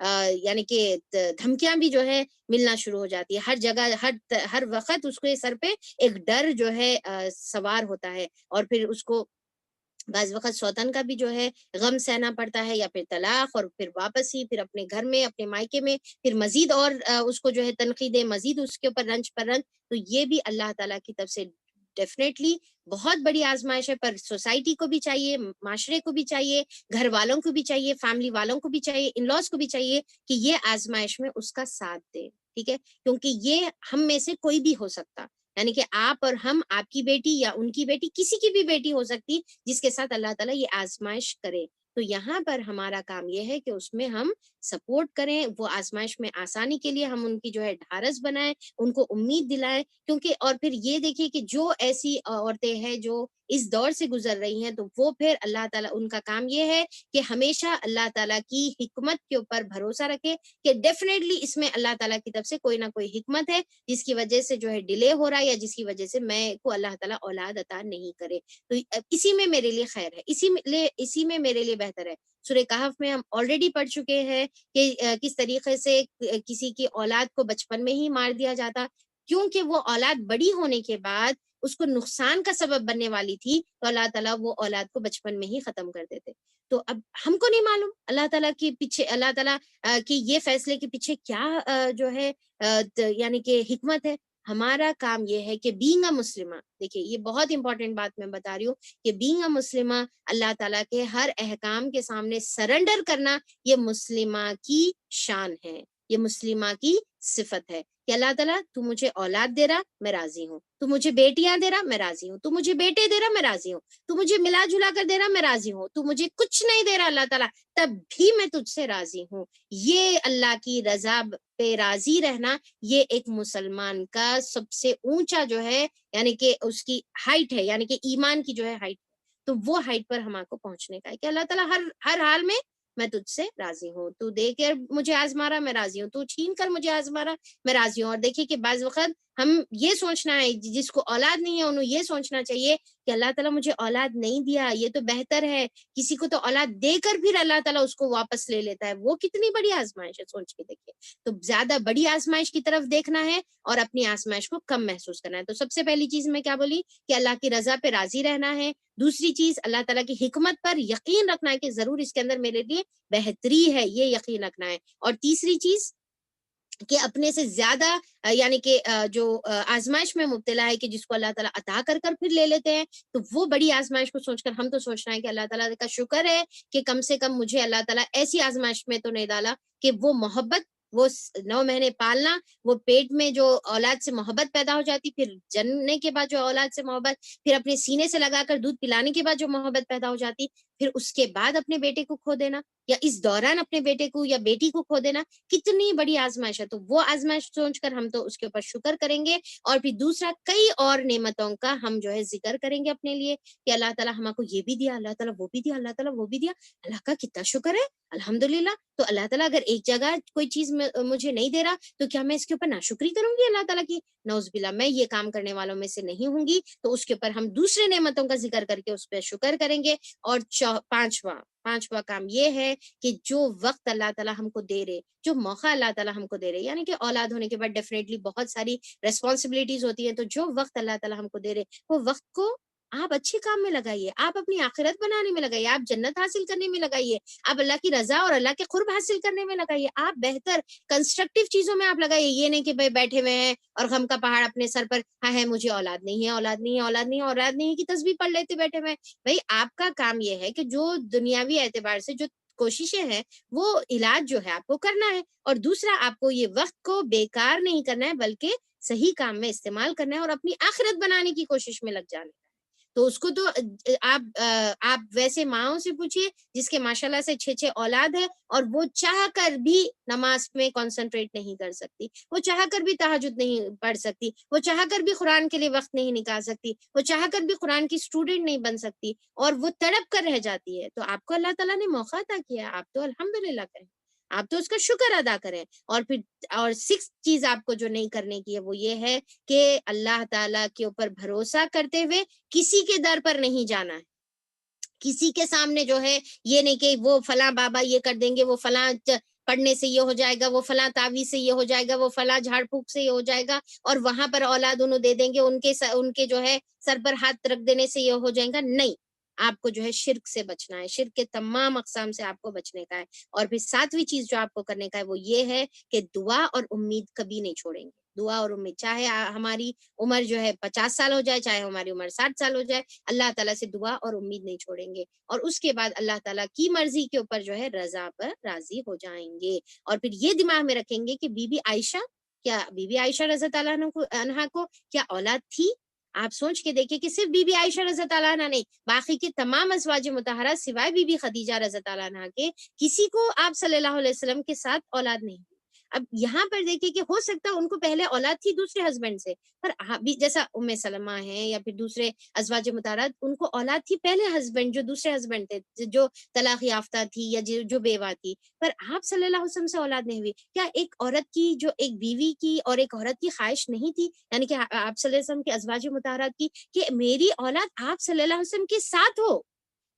یعنی کہ دھمکیاں بھی جو ہے ملنا شروع ہو جاتی ہے ہر جگہ، ہر وقت اس کے سر پہ ایک ڈر جو ہے سوار ہوتا ہے، اور پھر اس کو بعض وقت سوتن کا بھی جو ہے غم سہنا پڑتا ہے، یا پھر طلاق، اور پھر واپسی، پھر اپنے گھر میں، اپنے مائکے میں، پھر مزید اور اس کو جو ہے تنقیدیں، مزید اس کے اوپر رنج پر رنج. تو یہ بھی اللہ تعالیٰ کی طرف سے ڈیفینیٹلی بہت بڑی آزمائش ہے، پر سوسائٹی کو بھی چاہیے، معاشرے کو بھی چاہیے، گھر والوں کو بھی چاہیے، فیملی والوں کو بھی چاہیے، ان لاز کو بھی چاہیے کہ یہ آزمائش میں اس کا ساتھ دے. ٹھیک ہے، کیونکہ یہ ہم میں سے کوئی بھی ہو سکتا، یعنی کہ آپ اور ہم، آپ کی بیٹی یا ان کی بیٹی، کسی کی بھی بیٹی ہو سکتی جس کے ساتھ اللہ تعالیٰ یہ آزمائش کرے. تو یہاں پر ہمارا کام یہ ہے کہ اس میں ہم سپورٹ کریں، وہ آزمائش میں آسانی کے لیے ہم ان کی جو ہے ڈھارس بنائیں، ان کو امید دلائیں. کیونکہ اور پھر یہ دیکھیے کہ جو ایسی عورتیں ہیں جو اس دور سے گزر رہی ہیں، تو وہ پھر اللہ تعالیٰ، ان کا کام یہ ہے کہ ہمیشہ اللہ تعالیٰ کی حکمت کے اوپر بھروسہ رکھے کہ ڈیفینیٹلی اس میں اللہ تعالیٰ کی طرف سے کوئی نہ کوئی حکمت ہے، جس کی وجہ سے جو ہے ڈیلے ہو رہا ہے، یا جس کی وجہ سے میں کو اللہ تعالیٰ اولاد عطا نہیں کرے. تو اسی میں میرے لیے خیر ہے، اسی میں میرے لیے بہتر ہے. سورہ کہف میں ہم آلریڈی پڑھ چکے ہیں کہ کس طریقے سے کسی کی اولاد کو بچپن میں ہی مار دیا جاتا، کیونکہ وہ اولاد بڑی ہونے کے بعد اس کو نقصان کا سبب بننے والی تھی، تو اللہ تعالیٰ وہ اولاد کو بچپن میں ہی ختم کر دیتے. تو اب ہم کو نہیں معلوم اللہ تعالیٰ کے پیچھے، اللہ تعالیٰ کی یہ فیصلے کے پیچھے کیا جو ہے یعنی کہ حکمت ہے. ہمارا کام یہ ہے کہ بینگ اے مسلمہ، دیکھیے یہ بہت امپورٹنٹ بات میں بتا رہی ہوں کہ بینگ اے مسلمہ، اللہ تعالیٰ کے ہر احکام کے سامنے سرنڈر کرنا، یہ مسلمہ کی شان ہے، یہ مسلمہ کی صفت ہے کہ اللہ تعالیٰ تو مجھے اولاد دے رہا، میں راضی ہوں، تو مجھے بیٹیاں دے رہا، میں راضی ہوں، تو مجھے بیٹے دے رہا، میں راضی ہوں، تو مجھے ملا جلا کر دے رہا، میں راضی ہوں، تو مجھے کچھ نہیں دے رہا اللہ تعالیٰ، تب بھی میں تجھ سے راضی ہوں. یہ اللہ کی رضا پہ راضی رہنا، یہ ایک مسلمان کا سب سے اونچا جو ہے، یعنی کہ اس کی ہائٹ ہے، یعنی کہ ایمان کی جو ہے ہائٹ. تو وہ ہائٹ پر ہمارے کو پہنچنے کا ہے کہ اللہ تعالیٰ ہر حال میں تجھ سے راضی ہوں، تو دے کر مجھے آزما رہا، میں راضی ہوں، تو چھین کر مجھے آزما رہا، میں راضی ہوں. اور دیکھیے کہ بعض وقت ہم یہ سوچنا ہے، جس کو اولاد نہیں ہے انہوں یہ سوچنا چاہیے کہ اللہ تعالیٰ مجھے اولاد نہیں دیا، یہ تو بہتر ہے. کسی کو تو اولاد دے کر پھر اللہ تعالیٰ اس کو واپس لے لیتا ہے، وہ کتنی بڑی آزمائش ہے، سوچ کے دیکھیے. تو زیادہ بڑی آزمائش کی طرف دیکھنا ہے اور اپنی آزمائش کو کم محسوس کرنا ہے. تو سب سے پہلی چیز میں کیا بولی کہ اللہ کی رضا پہ راضی رہنا ہے. دوسری چیز اللہ تعالیٰ کی حکمت پر یقین رکھنا ہے کہ ضرور اس کے اندر میرے لیے بہتری ہے، یہ یقین رکھنا ہے. اور تیسری چیز کہ اپنے سے زیادہ یعنی کہ جو آزمائش میں مبتلا ہے کہ جس کو اللہ تعالیٰ عطا کر کر پھر لے لیتے ہیں، تو وہ بڑی آزمائش کو سوچ کر ہم تو سوچنا ہے کہ اللہ تعالیٰ کا شکر ہے کہ کم سے کم مجھے اللہ تعالیٰ ایسی آزمائش میں تو نہیں ڈالا کہ وہ محبت، وہ 9 مہینے پالنا، وہ پیٹ میں جو اولاد سے محبت پیدا ہو جاتی، پھر جننے کے بعد جو اولاد سے محبت، پھر اپنے سینے سے لگا کر دودھ پلانے کے بعد جو محبت پیدا ہو جاتی، پھر اس کے بعد اپنے بیٹے کو کھو دینا، یا اس دوران اپنے بیٹے کو یا بیٹی کو کھو دینا، کتنی بڑی آزمائش ہے. تو وہ آزمائش سوچ کر ہم تو اس کے اوپر شکر کریں گے. اور پھر دوسرا، کئی اور نعمتوں کا ہم جو ہے ذکر کریں گے اپنے لیے کہ اللہ تعالیٰ ہم کو یہ بھی دیا، اللہ تعالیٰ وہ بھی دیا، اللہ تعالیٰ وہ بھی دیا، اللہ کا کتنا شکر ہے، الحمدللہ. تو اللہ تعالیٰ اگر ایک جگہ کوئی چیز مجھے نہیں دے رہا تو کیا میں اس کے اوپر ناشکری کروں گی اللہ تعالیٰ کی؟ نعوذ باللہ، میں یہ کام کرنے والوں میں سے نہیں ہوں گی. تو اس کے اوپر ہم دوسرے نعمتوں کا ذکر کر کے اس پہ شکر کریں گے. اور پانچواں کام یہ ہے کہ جو وقت اللہ تعالیٰ ہم کو دے رہے، جو موقع اللہ تعالیٰ ہم کو دے رہے، یعنی کہ اولاد ہونے کے بعد ڈیفینیٹلی بہت ساری ریسپانسبلٹیز ہوتی ہیں، تو جو وقت اللہ تعالیٰ ہم کو دے رہے، وہ وقت کو آپ اچھے کام میں لگائیے، آپ اپنی آخرت بنانے میں لگائیے، آپ جنت حاصل کرنے میں لگائیے، آپ اللہ کی رضا اور اللہ کے قرب حاصل کرنے میں لگائیے، آپ بہتر کنسٹرکٹیو چیزوں میں آپ لگائیے. یہ نہیں کہ بھائی بیٹھے ہوئے ہیں اور غم کا پہاڑ اپنے سر پر ہے مجھے اولاد نہیں ہے، اولاد نہیں ہے، اولاد نہیں ہے، اولاد نہیں ہے کی تسبیح پڑھ لیتے بیٹھے ہوئے. بھائی آپ کا کام یہ ہے کہ جو دنیاوی اعتبار سے جو کوششیں ہیں وہ علاج جو ہے آپ کو کرنا ہے. اور دوسرا، آپ کو یہ وقت کو بیکار نہیں کرنا ہے بلکہ صحیح کام میں استعمال کرنا ہے اور اپنی آخرت بنانے کی کوشش میں لگ جانا ہے. تو اس کو تو آپ ویسے ماؤں سے پوچھیے جس کے ماشاءاللہ سے 6 اولاد ہے اور وہ چاہ کر بھی نماز میں کنسنٹریٹ نہیں کر سکتی، وہ چاہ کر بھی تہجد نہیں پڑھ سکتی، وہ چاہ کر بھی قرآن کے لیے وقت نہیں نکال سکتی، وہ چاہ کر بھی قرآن کی اسٹوڈنٹ نہیں بن سکتی، اور وہ تڑپ کر رہ جاتی ہے. تو آپ کو اللہ تعالیٰ نے موقع عطا کیا، آپ تو الحمدللہ کریں، آپ تو اس کا شکر ادا کریں. اور پھر اور 6 چیز آپ کو جو نہیں کرنے کی ہے وہ یہ ہے کہ اللہ تعالیٰ کے اوپر بھروسہ کرتے ہوئے کسی کے در پر نہیں جانا ہے. کسی کے سامنے جو ہے یہ نہیں کہ وہ فلاں بابا یہ کر دیں گے، وہ فلاں پڑھنے سے یہ ہو جائے گا، وہ فلاں تعویذ سے یہ ہو جائے گا، وہ فلاں جھاڑ پھونک سے یہ ہو جائے گا، اور وہاں پر اولاد انہوں دے دیں گے، ان کے جو ہے سر پر ہاتھ رکھ دینے سے یہ ہو جائے گا. نہیں، آپ کو جو ہے شرک سے بچنا ہے، شرک کے تمام اقسام سے آپ کو بچنے کا ہے. اور پھر 7ویں چیز جو آپ کو کرنے کا ہے وہ یہ ہے کہ دعا اور امید کبھی نہیں چھوڑیں گے. دعا اور امید، چاہے ہماری عمر جو ہے 50 سال ہو جائے، چاہے ہماری عمر 60 سال ہو جائے، اللہ تعالیٰ سے دعا اور امید نہیں چھوڑیں گے. اور اس کے بعد اللہ تعالیٰ کی مرضی کے اوپر جو ہے رضا پر راضی ہو جائیں گے. اور پھر یہ دماغ میں رکھیں گے کہ بی بی عائشہ، کیا بی بی عائشہ رضی اللہ عنہا کو کیا اولاد تھی؟ آپ سوچ کے دیکھیں کہ صرف بی بی عائشہ رضی اللہ عنہ نہیں، باقی کے تمام ازواج مطہرات سوائے بی بی خدیجہ رضی اللہ عنہا کے کسی کو آپ صلی اللہ علیہ وسلم کے ساتھ اولاد نہیں. اب یہاں پر دیکھیں کہ ہو سکتا ہے ان کو پہلے اولاد تھی دوسرے ہسبینڈ سے، پر جیسا ام سلمہ ہے یا پھر دوسرے ازواج مطہرات، ان کو اولاد تھی پہلے ہسبینڈ، جو دوسرے ہسبینڈ تھے، جو طلاق یافتہ تھی یا جو بیوہ تھی، پر آپ صلی اللہ علیہ وسلم سے اولاد نہیں ہوئی. کیا ایک عورت کی، جو ایک بیوی کی اور ایک عورت کی خواہش نہیں تھی، یعنی کہ آپ صلی اللہ علیہ وسلم کے ازواج مطہرات کی، کہ میری اولاد آپ صلی اللہ علیہ وسلم کے ساتھ ہو،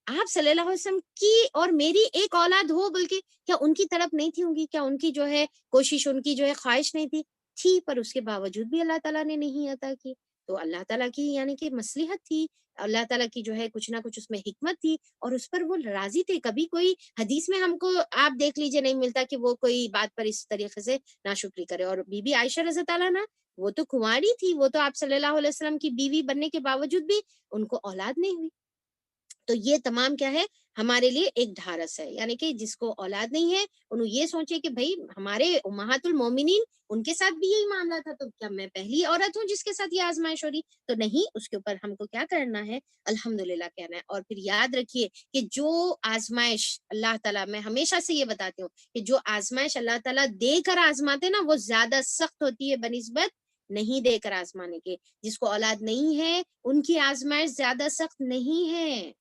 آپ صلی اللہ علیہ وسلم کی اور میری ایک اولاد ہو؟ بلکہ کیا ان کی طرف نہیں تھی ہوں گی؟ کیا ان کی جو ہے کوشش، ان کی جو ہے خواہش نہیں تھی؟ تھی، پر اس کے باوجود بھی اللہ تعالیٰ نے نہیں عطا کی. تو اللہ تعالیٰ کی یعنی کہ مصلحت تھی، اللہ تعالیٰ کی جو ہے کچھ نہ کچھ اس میں حکمت تھی، اور اس پر وہ راضی تھے. کبھی کوئی حدیث میں ہم کو آپ دیکھ لیجئے نہیں ملتا کہ وہ کوئی بات پر اس طریقے سے ناشکری کرے. اور بی بی عائشہ رضی اللہ عنہا، وہ تو کنواری تھی، وہ تو آپ صلی اللہ علیہ وسلم کی بیوی بننے کے باوجود بھی ان کو اولاد نہیں ہوئی. تو یہ تمام کیا ہے، ہمارے لیے ایک ڈھارس ہے. یعنی کہ جس کو اولاد نہیں ہے، انہوں یہ سوچے کہ بھئی ہمارے امہات المومنین ان کے ساتھ بھی یہی معاملہ تھا، تو کیا میں پہلی عورت ہوں جس کے ساتھ یہ آزمائش ہو رہی؟ تو نہیں، اس کے اوپر ہم کو کیا کرنا ہے؟ الحمدللہ کہنا ہے. اور پھر یاد رکھیے کہ جو آزمائش اللہ تعالیٰ، میں ہمیشہ سے یہ بتاتی ہوں کہ جو آزمائش اللہ تعالیٰ دے کر آزماتے نا، وہ زیادہ سخت ہوتی ہے بنسبت نہیں دے کر آزمانے کے. جس کو اولاد نہیں ہے ان کی آزمائش زیادہ سخت نہیں ہے،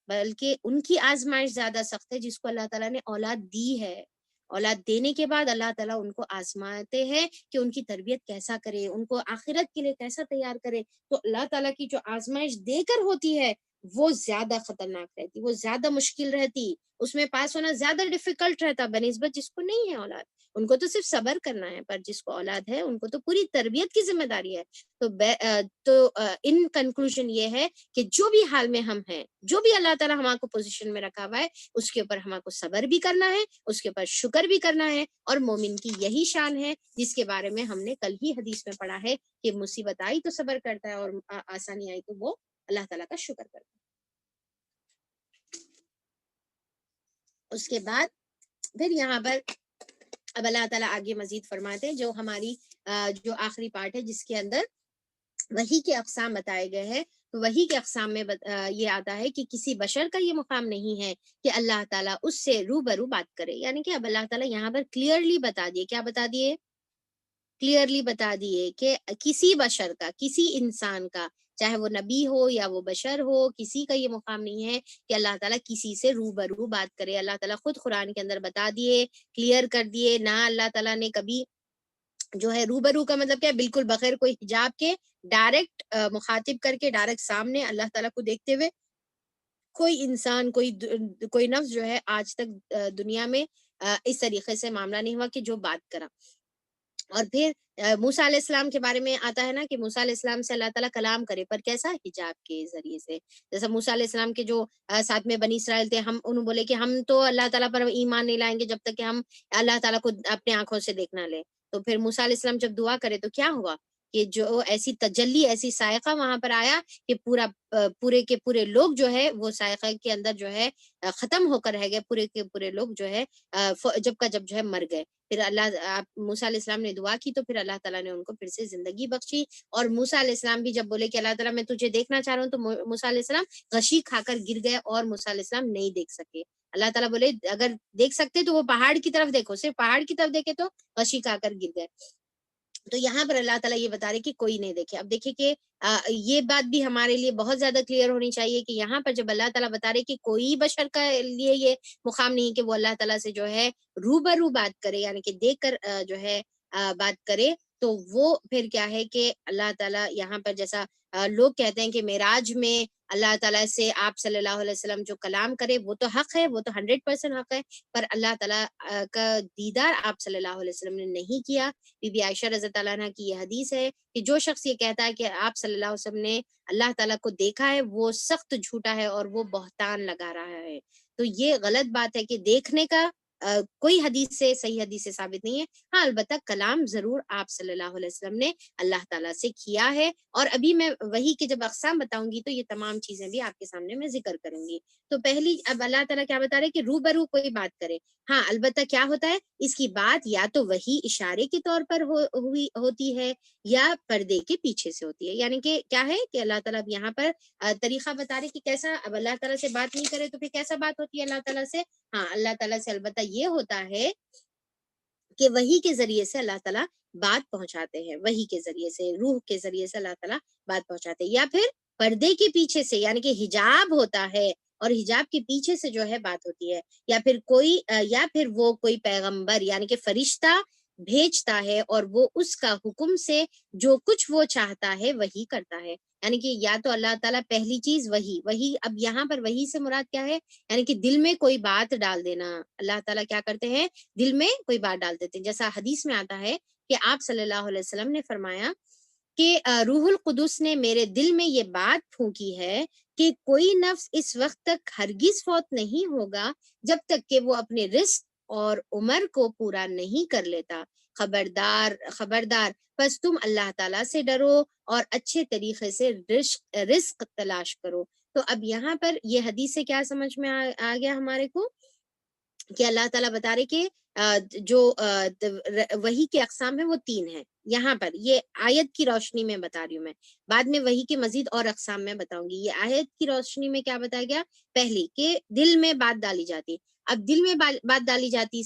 بلکہ ان کی آزمائش زیادہ سخت ہے جس کو اللہ تعالیٰ نے اولاد دی ہے. اولاد دینے کے بعد اللہ تعالیٰ ان کو آزماتے ہیں کہ ان کی تربیت کیسا کرے، ان کو آخرت کے لیے کیسا تیار کرے. تو اللہ تعالیٰ کی جو آزمائش دے کر ہوتی ہے وہ زیادہ خطرناک رہتی، وہ زیادہ مشکل رہتی، اس میں پاس ہونا زیادہ ڈیفیکلٹ رہتا بنسبت جس کو نہیں ہے اولاد. ان کو تو صرف صبر کرنا ہے، پر جس کو اولاد ہے ان کو تو پوری تربیت کی ذمہ داری ہے. تو ان کنکلوژن یہ ہے کہ جو بھی حال میں ہم ہیں، جو بھی اللہ تعالیٰ ہمارے کو پوزیشن میں رکھا ہوا ہے، اس کے اوپر ہمارے کو صبر بھی کرنا ہے، اس کے اوپر شکر بھی کرنا ہے. اور مومن کی یہی شان ہے جس کے بارے میں ہم نے کل ہی حدیث میں پڑھا ہے کہ مصیبت آئی تو صبر کرتا ہے، اور آسانی آئی تو وہ اللہ تعالیٰ کا شکر کرتا ہے. اس کے بعد پھر یہاں پر اب اللہ تعالیٰ آگے مزید فرماتے ہیں، جو ہماری جو آخری پارٹ ہے جس کے اندر وحی کے اقسام بتائے گئے ہیں. تو وحی کے اقسام میں یہ آتا ہے کہ کسی بشر کا یہ مقام نہیں ہے کہ اللہ تعالیٰ اس سے روبرو بات کرے. یعنی کہ اب اللہ تعالیٰ یہاں پر کلیئرلی بتا دیے، کیا بتا دیے؟ کلیئرلی بتا دیے کہ کسی بشر کا، کسی انسان کا، چاہے وہ نبی ہو یا وہ بشر ہو، کسی کا یہ مقام نہیں ہے کہ اللہ تعالیٰ کسی سے روبرو بات کرے. اللہ تعالیٰ خود قرآن کے اندر بتا دیے، کلیئر کر دیے. نہ اللہ تعالیٰ نے کبھی جو ہے روبرو کا مطلب کیا ہے، بالکل بغیر کوئی حجاب کے ڈائریکٹ مخاطب کر کے ڈائریکٹ سامنے اللہ تعالیٰ کو دیکھتے ہوئے کوئی انسان، کوئی نفس جو ہے آج تک دنیا میں اس طریقے سے معاملہ نہیں ہوا کہ جو بات کرا. اور پھر موسیٰ علیہ السلام کے بارے میں آتا ہے نا کہ موسیٰ علیہ السلام سے اللہ تعالیٰ کلام کرے، پر کیسا؟ حجاب کے ذریعے سے. جیسا موسیٰ علیہ السلام کے جو ساتھ میں بنی اسرائیل تھے، انہوں بولے کہ ہم تو اللہ تعالیٰ پر ایمان نہیں لائیں گے جب تک کہ ہم اللہ تعالیٰ کو اپنے آنکھوں سے دیکھنا لیں. تو پھر موسیٰ علیہ السلام جب دعا کرے تو کیا ہوا کہ جو ایسی تجلی، ایسی سائقہ وہاں پر آیا کہ پورے کے پورے لوگ جو ہے وہ سائقہ کے اندر جو ہے ختم ہو کر رہ گئے. پورے کے پورے لوگ جو ہے جب کا جب جو ہے مر گئے. پھر موسیٰ علیہ السلام نے دعا کی تو پھر اللہ تعالیٰ نے ان کو پھر سے زندگی بخشی. اور موسیٰ علیہ السلام بھی جب بولے کہ اللہ تعالیٰ میں تجھے دیکھنا چاہ رہا ہوں، تو موسیٰ علیہ السلام غشی کھا کر گر گئے اور موسیٰ علیہ السلام نہیں دیکھ سکے. اللہ تعالیٰ بولے اگر دیکھ سکتے تو وہ پہاڑ کی طرف دیکھو، صرف پہاڑ کی طرف دیکھے تو غشی کھا کر گر گئے. تو یہاں پر اللہ تعالیٰ یہ بتا رہے کہ کوئی نہیں دیکھے. اب دیکھیں کہ یہ بات بھی ہمارے لیے بہت زیادہ کلیئر ہونی چاہیے کہ یہاں پر جب اللہ تعالیٰ بتا رہے کہ کوئی بشر کا لیے یہ مقام نہیں کہ وہ اللہ تعالیٰ سے جو ہے روبرو بات کرے، یعنی کہ دیکھ کر جو ہے بات کرے. تو وہ پھر کیا ہے کہ اللہ تعالیٰ یہاں پر جیسا لوگ کہتے ہیں کہ معراج میں اللہ تعالیٰ سے آپ صلی اللہ علیہ وسلم جو کلام کرے وہ تو حق ہے، وہ تو 100% حق ہے، پر اللہ تعالیٰ کا دیدار آپ صلی اللہ علیہ وسلم نے نہیں کیا۔ بی بی عائشہ رضی اللہ عنہ کی یہ حدیث ہے کہ جو شخص یہ کہتا ہے کہ آپ صلی اللہ علیہ وسلم نے اللہ تعالیٰ کو دیکھا ہے، وہ سخت جھوٹا ہے اور وہ بہتان لگا رہا ہے۔ تو یہ غلط بات ہے کہ دیکھنے کا کوئی حدیث سے، صحیح حدیث سے ثابت نہیں ہے۔ ہاں البتہ کلام ضرور آپ صلی اللہ علیہ وسلم نے اللہ تعالیٰ سے کیا ہے، اور ابھی میں وحی کے جب اقسام بتاؤں گی تو یہ تمام چیزیں بھی آپ کے سامنے میں ذکر کروں گی۔ تو پہلی اب اللہ تعالیٰ کیا بتا رہے کہ روبرو کوئی بات کرے، ہاں البتہ کیا ہوتا ہے اس کی بات یا تو وحی اشارے کے طور پر ہوتی ہے یا پردے کے پیچھے سے ہوتی ہے۔ یعنی کہ کیا ہے کہ اللہ تعالیٰ اب یہاں پر طریقہ بتا رہے کہ کیسا اب اللہ تعالیٰ سے بات نہیں کرے تو پھر کیسا بات ہوتی ہے اللہ تعالیٰ سے؟ ہاں اللہ تعالیٰ سے البتہ یہ ہوتا ہے کہ وحی کے ذریعے سے اللہ تعالیٰ بات پہنچاتے ہیں، وحی کے ذریعے سے، روح کے ذریعے سے اللہ تعالیٰ بات پہنچاتے ہیں، یا پھر پردے کے پیچھے سے، یعنی کہ حجاب ہوتا ہے اور حجاب کے پیچھے سے جو ہے بات ہوتی ہے، یا پھر یا پھر وہ کوئی پیغمبر یعنی کہ فرشتہ بھیجتا ہے اور وہ اس کا حکم سے جو کچھ وہ چاہتا ہے وہی کرتا ہے۔ یعنی کہ یا تو اللہ تعالیٰ پہلی چیز وہی، اب یہاں پر وہی سے مراد کیا ہے؟ یعنی کہ دل میں کوئی بات ڈال دینا۔ اللہ تعالیٰ کیا کرتے ہیں؟ دل میں کوئی بات ڈال دیتے ہیں، جیسا حدیث میں آتا ہے کہ آپ صلی اللہ علیہ وسلم نے فرمایا کہ روح القدس نے میرے دل میں یہ بات پھونکی ہے کہ کوئی نفس اس وقت تک ہرگز فوت نہیں ہوگا جب تک کہ وہ اپنے رزق اور عمر کو پورا نہیں کر لیتا۔ خبردار پس تم اللہ تعالیٰ سے ڈرو اور اچھے طریقے سے رزق تلاش کرو۔ تو اب یہاں پر یہ حدیث سے کیا سمجھ میں آ گیا ہمارے کو کہ اللہ تعالیٰ بتا رہے کہ جو وحی کے اقسام ہیں وہ 3 ہیں۔ یہاں پر یہ آیت کی روشنی میں بتا رہی ہوں، میں بعد میں وحی کے مزید اور اقسام میں بتاؤں گی۔ یہ آیت کی روشنی میں کیا بتایا گیا؟ پہلی کہ دل میں بات ڈالی جاتی، اب دل میں بات ڈالی جاتی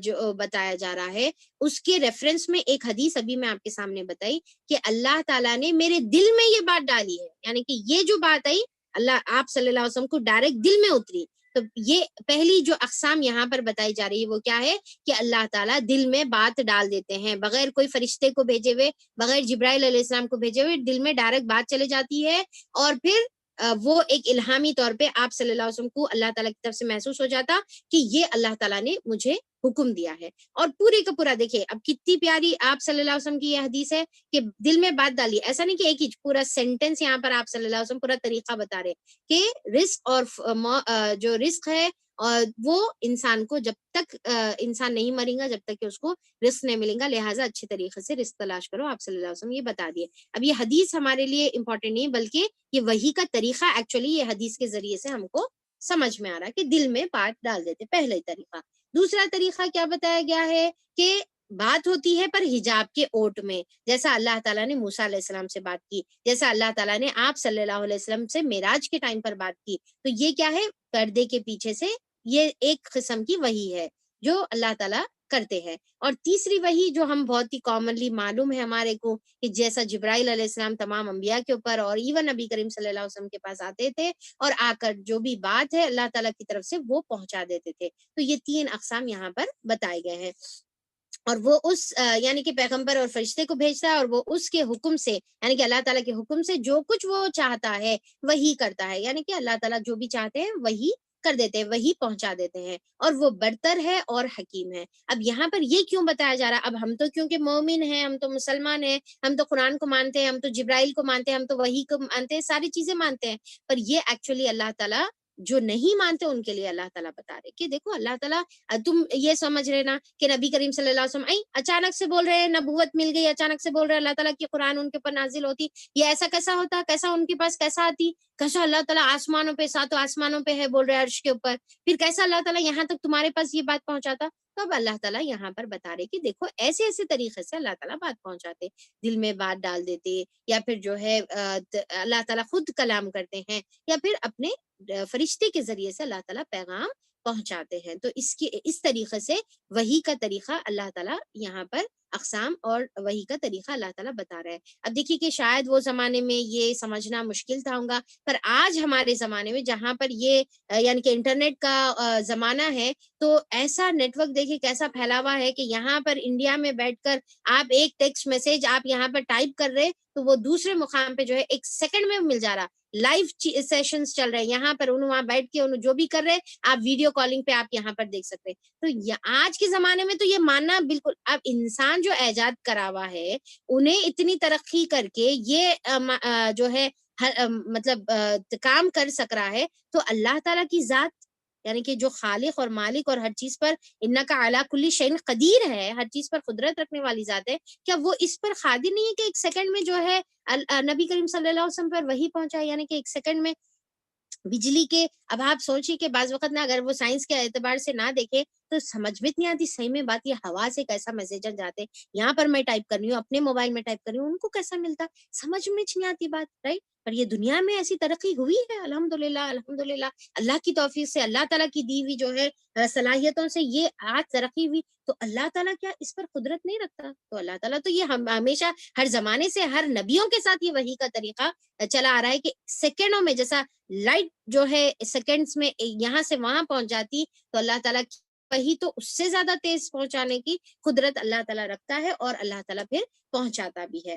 جو بتایا جا رہا ہے اس کے ریفرنس میں ایک حدیث ابھی میں آپ کے سامنے بتائی کہ اللہ تعالیٰ نے میرے دل میں یہ بات ڈالی ہے، یعنی کہ یہ جو بات آئی اللہ آپ صلی اللہ علیہ وسلم کو ڈائریکٹ دل میں اتری۔ تو یہ پہلی جو اقسام یہاں پر بتائی جا رہی ہے وہ کیا ہے کہ اللہ تعالیٰ دل میں بات ڈال دیتے ہیں، بغیر کوئی فرشتے کو بھیجے ہوئے، بغیر جبرائیل علیہ السلام کو بھیجے ہوئے دل میں ڈائریکٹ بات چلے جاتی ہے، اور پھر وہ ایک الہامی طور پہ آپ صلی اللہ علیہ وسلم کو اللہ تعالیٰ کی طرف سے محسوس ہو جاتا کہ یہ اللہ تعالیٰ نے مجھے حکم دیا ہے۔ اور پورے کا پورا دیکھیں اب کتنی پیاری آپ صلی اللہ علیہ وسلم کی یہ حدیث ہے کہ دل میں بات ڈالی، ایسا نہیں کہ ایک ہی پورا سینٹینس یہاں پر آپ صلی اللہ علیہ وسلم پورا طریقہ بتا رہے کہ رزق اور جو رزق ہے اور وہ انسان کو جب تک انسان نہیں مرے گا جب تک کہ اس کو رزق نہیں ملے گا، لہٰذا اچھے طریقے سے رزق تلاش کرو، آپ صلی اللہ علیہ وسلم یہ بتا دیے۔ اب یہ حدیث ہمارے لیے امپورٹنٹ نہیں بلکہ یہ وحی کا طریقہ ایکچولی یہ حدیث کے ذریعے سے ہم کو سمجھ میں آ رہا ہے کہ دل میں بات ڈال دیتے، پہلا طریقہ۔ دوسرا طریقہ کیا بتایا گیا ہے کہ بات ہوتی ہے پر حجاب کے اوٹ میں، جیسا اللہ تعالیٰ نے موسیٰ علیہ السلام سے بات کی، جیسا اللہ تعالیٰ نے آپ صلی اللہ علیہ وسلم سے معراج کے ٹائم پر بات کی، تو یہ کیا ہے؟ پردے کے پیچھے سے یہ ایک قسم کی وحی ہے جو اللہ تعالیٰ کرتے ہیں۔ اور تیسری وحی جو ہم بہت ہی کامنلی معلوم ہے ہمارے کو کہ جیسا جبرائیل علیہ السلام تمام انبیاء کے اوپر اور ایون نبی کریم صلی اللہ علیہ وسلم کے پاس آتے تھے اور آ کر جو بھی بات ہے اللہ تعالیٰ کی طرف سے وہ پہنچا دیتے تھے۔ تو یہ 3 اقسام یہاں پر بتائے گئے ہیں، اور وہ اس یعنی کہ پیغمبر اور فرشتے کو بھیجتا ہے اور وہ اس کے حکم سے یعنی کہ اللہ تعالیٰ کے حکم سے جو کچھ وہ چاہتا ہے وہی کرتا ہے، یعنی کہ اللہ تعالیٰ جو بھی چاہتے ہیں وہی کر دیتے ہیں، وہی پہنچا دیتے ہیں، اور وہ برتر ہے اور حکیم ہے۔ اب یہاں پر یہ کیوں بتایا جا رہا ہے؟ اب ہم تو کیونکہ مومن ہیں، ہم تو مسلمان ہیں، ہم تو قرآن کو مانتے ہیں، ہم تو جبرائیل کو مانتے ہیں، ہم تو وحی کو مانتے ہیں، ساری چیزیں مانتے ہیں، پر یہ ایکچولی اللہ تعالیٰ جو نہیں مانتے ان کے لیے اللہ تعالیٰ بتا رہے کہ دیکھو اللہ تعالیٰ تم یہ سمجھ رہے نا کہ نبی کریم صلی اللہ علیہ وسلم اچانک سے بول رہے ہیں نبوت مل گئی، اچانک سے بول رہے ہیں اللہ تعالیٰ کی قرآن ان کے اوپر نازل ہوتی، یہ ایسا کیسا ہوتا، کیسا ان کے پاس کیسا آتی، کیسا اللہ تعالیٰ آسمانوں پہ 7 آسمانوں پہ ہے بول رہے عرش کے اوپر، پھر کیسا اللہ تعالیٰ یہاں تک تمہارے پاس یہ بات پہنچاتا؟ تو اب اللہ تعالیٰ یہاں پر بتا رہے کہ دیکھو ایسے ایسے طریقے سے اللہ تعالیٰ بات پہنچاتے، دل میں بات ڈال دیتے، یا پھر جو ہے اللہ تعالیٰ خود کلام کرتے ہیں، یا پھر اپنے فرشتے کے ذریعے سے اللہ تعالیٰ پیغام پہنچاتے ہیں۔ تو اس طریقے سے وحی کا طریقہ اللہ تعالیٰ یہاں پر اقسام اور وحی کا طریقہ اللہ تعالیٰ بتا رہا ہے۔ اب دیکھیے کہ شاید وہ زمانے میں یہ سمجھنا مشکل تھا ہوگا، پر آج ہمارے زمانے میں جہاں پر یہ یعنی کہ انٹرنیٹ کا زمانہ ہے، تو ایسا نیٹ ورک دیکھیے کیسا پھیلا ہوا ہے کہ یہاں پر انڈیا میں بیٹھ کر آپ ایک ٹیکسٹ میسج آپ یہاں پر ٹائپ کر رہے تو وہ دوسرے مقام پہ جو ہے 1 سیکنڈ میں مل جا رہا، لائیو سیشنز چل رہے ہیں یہاں پر، انہوں وہاں بیٹھ کے انہوں جو بھی کر رہے ہیں آپ ویڈیو کالنگ پہ آپ یہاں پر دیکھ سکتے ہیں. تو آج کے زمانے میں تو یہ ماننا بالکل، اب انسان جو ایجاد کرا ہوا ہے انہیں اتنی ترقی کر کے یہ جو ہے مطلب کام کر سک رہا ہے، تو اللہ تعالیٰ کی ذات یعنی کہ جو خالق اور مالک اور ہر چیز پر انکا علی کل شیء قدیر ہے، ہر چیز پر قدرت رکھنے والی ذات ہے، کیا وہ اس پر قادر نہیں ہے کہ ایک سیکنڈ میں جو ہے نبی کریم صلی اللہ علیہ وسلم پر وحی پہنچائے، یعنی کہ ایک سیکنڈ میں بجلی کے. اب آپ سوچیے کہ بعض وقت نا اگر وہ سائنس کے اعتبار سے نہ دیکھے تو سمجھ میں نہیں آتی صحیح میں بات، یہ ہوا سے کیسا میسیجر جاتے، یہاں پر میں ٹائپ کر رہی ہوں اپنے موبائل میں ٹائپ کر رہی ہوں، ان کو کیسا ملتا، سمجھ میں نہیں آتی بات، رائٹ. پر یہ دنیا میں ایسی ترقی ہوئی ہے الحمدللہ الحمدللہ، اللہ کی توفیق سے، اللہ تعالیٰ کی دی ہوئی جو ہے صلاحیتوں سے یہ آج ترقی ہوئی. تو اللہ تعالیٰ کیا اس پر قدرت نہیں رکھتا؟ تو اللہ تعالیٰ تو یہ ہمیشہ ہر زمانے سے ہر نبیوں کے ساتھ یہ وحی کا طریقہ چلا آ رہا ہے کہ سیکنڈوں میں، جیسا لائٹ جو ہے سیکنڈز میں یہاں سے وہاں پہنچ جاتی، تو اللہ تعالیٰ وہی تو اس سے زیادہ تیز پہنچانے کی قدرت اللہ تعالیٰ رکھتا ہے، اور اللہ تعالیٰ پھر پہنچاتا بھی ہے.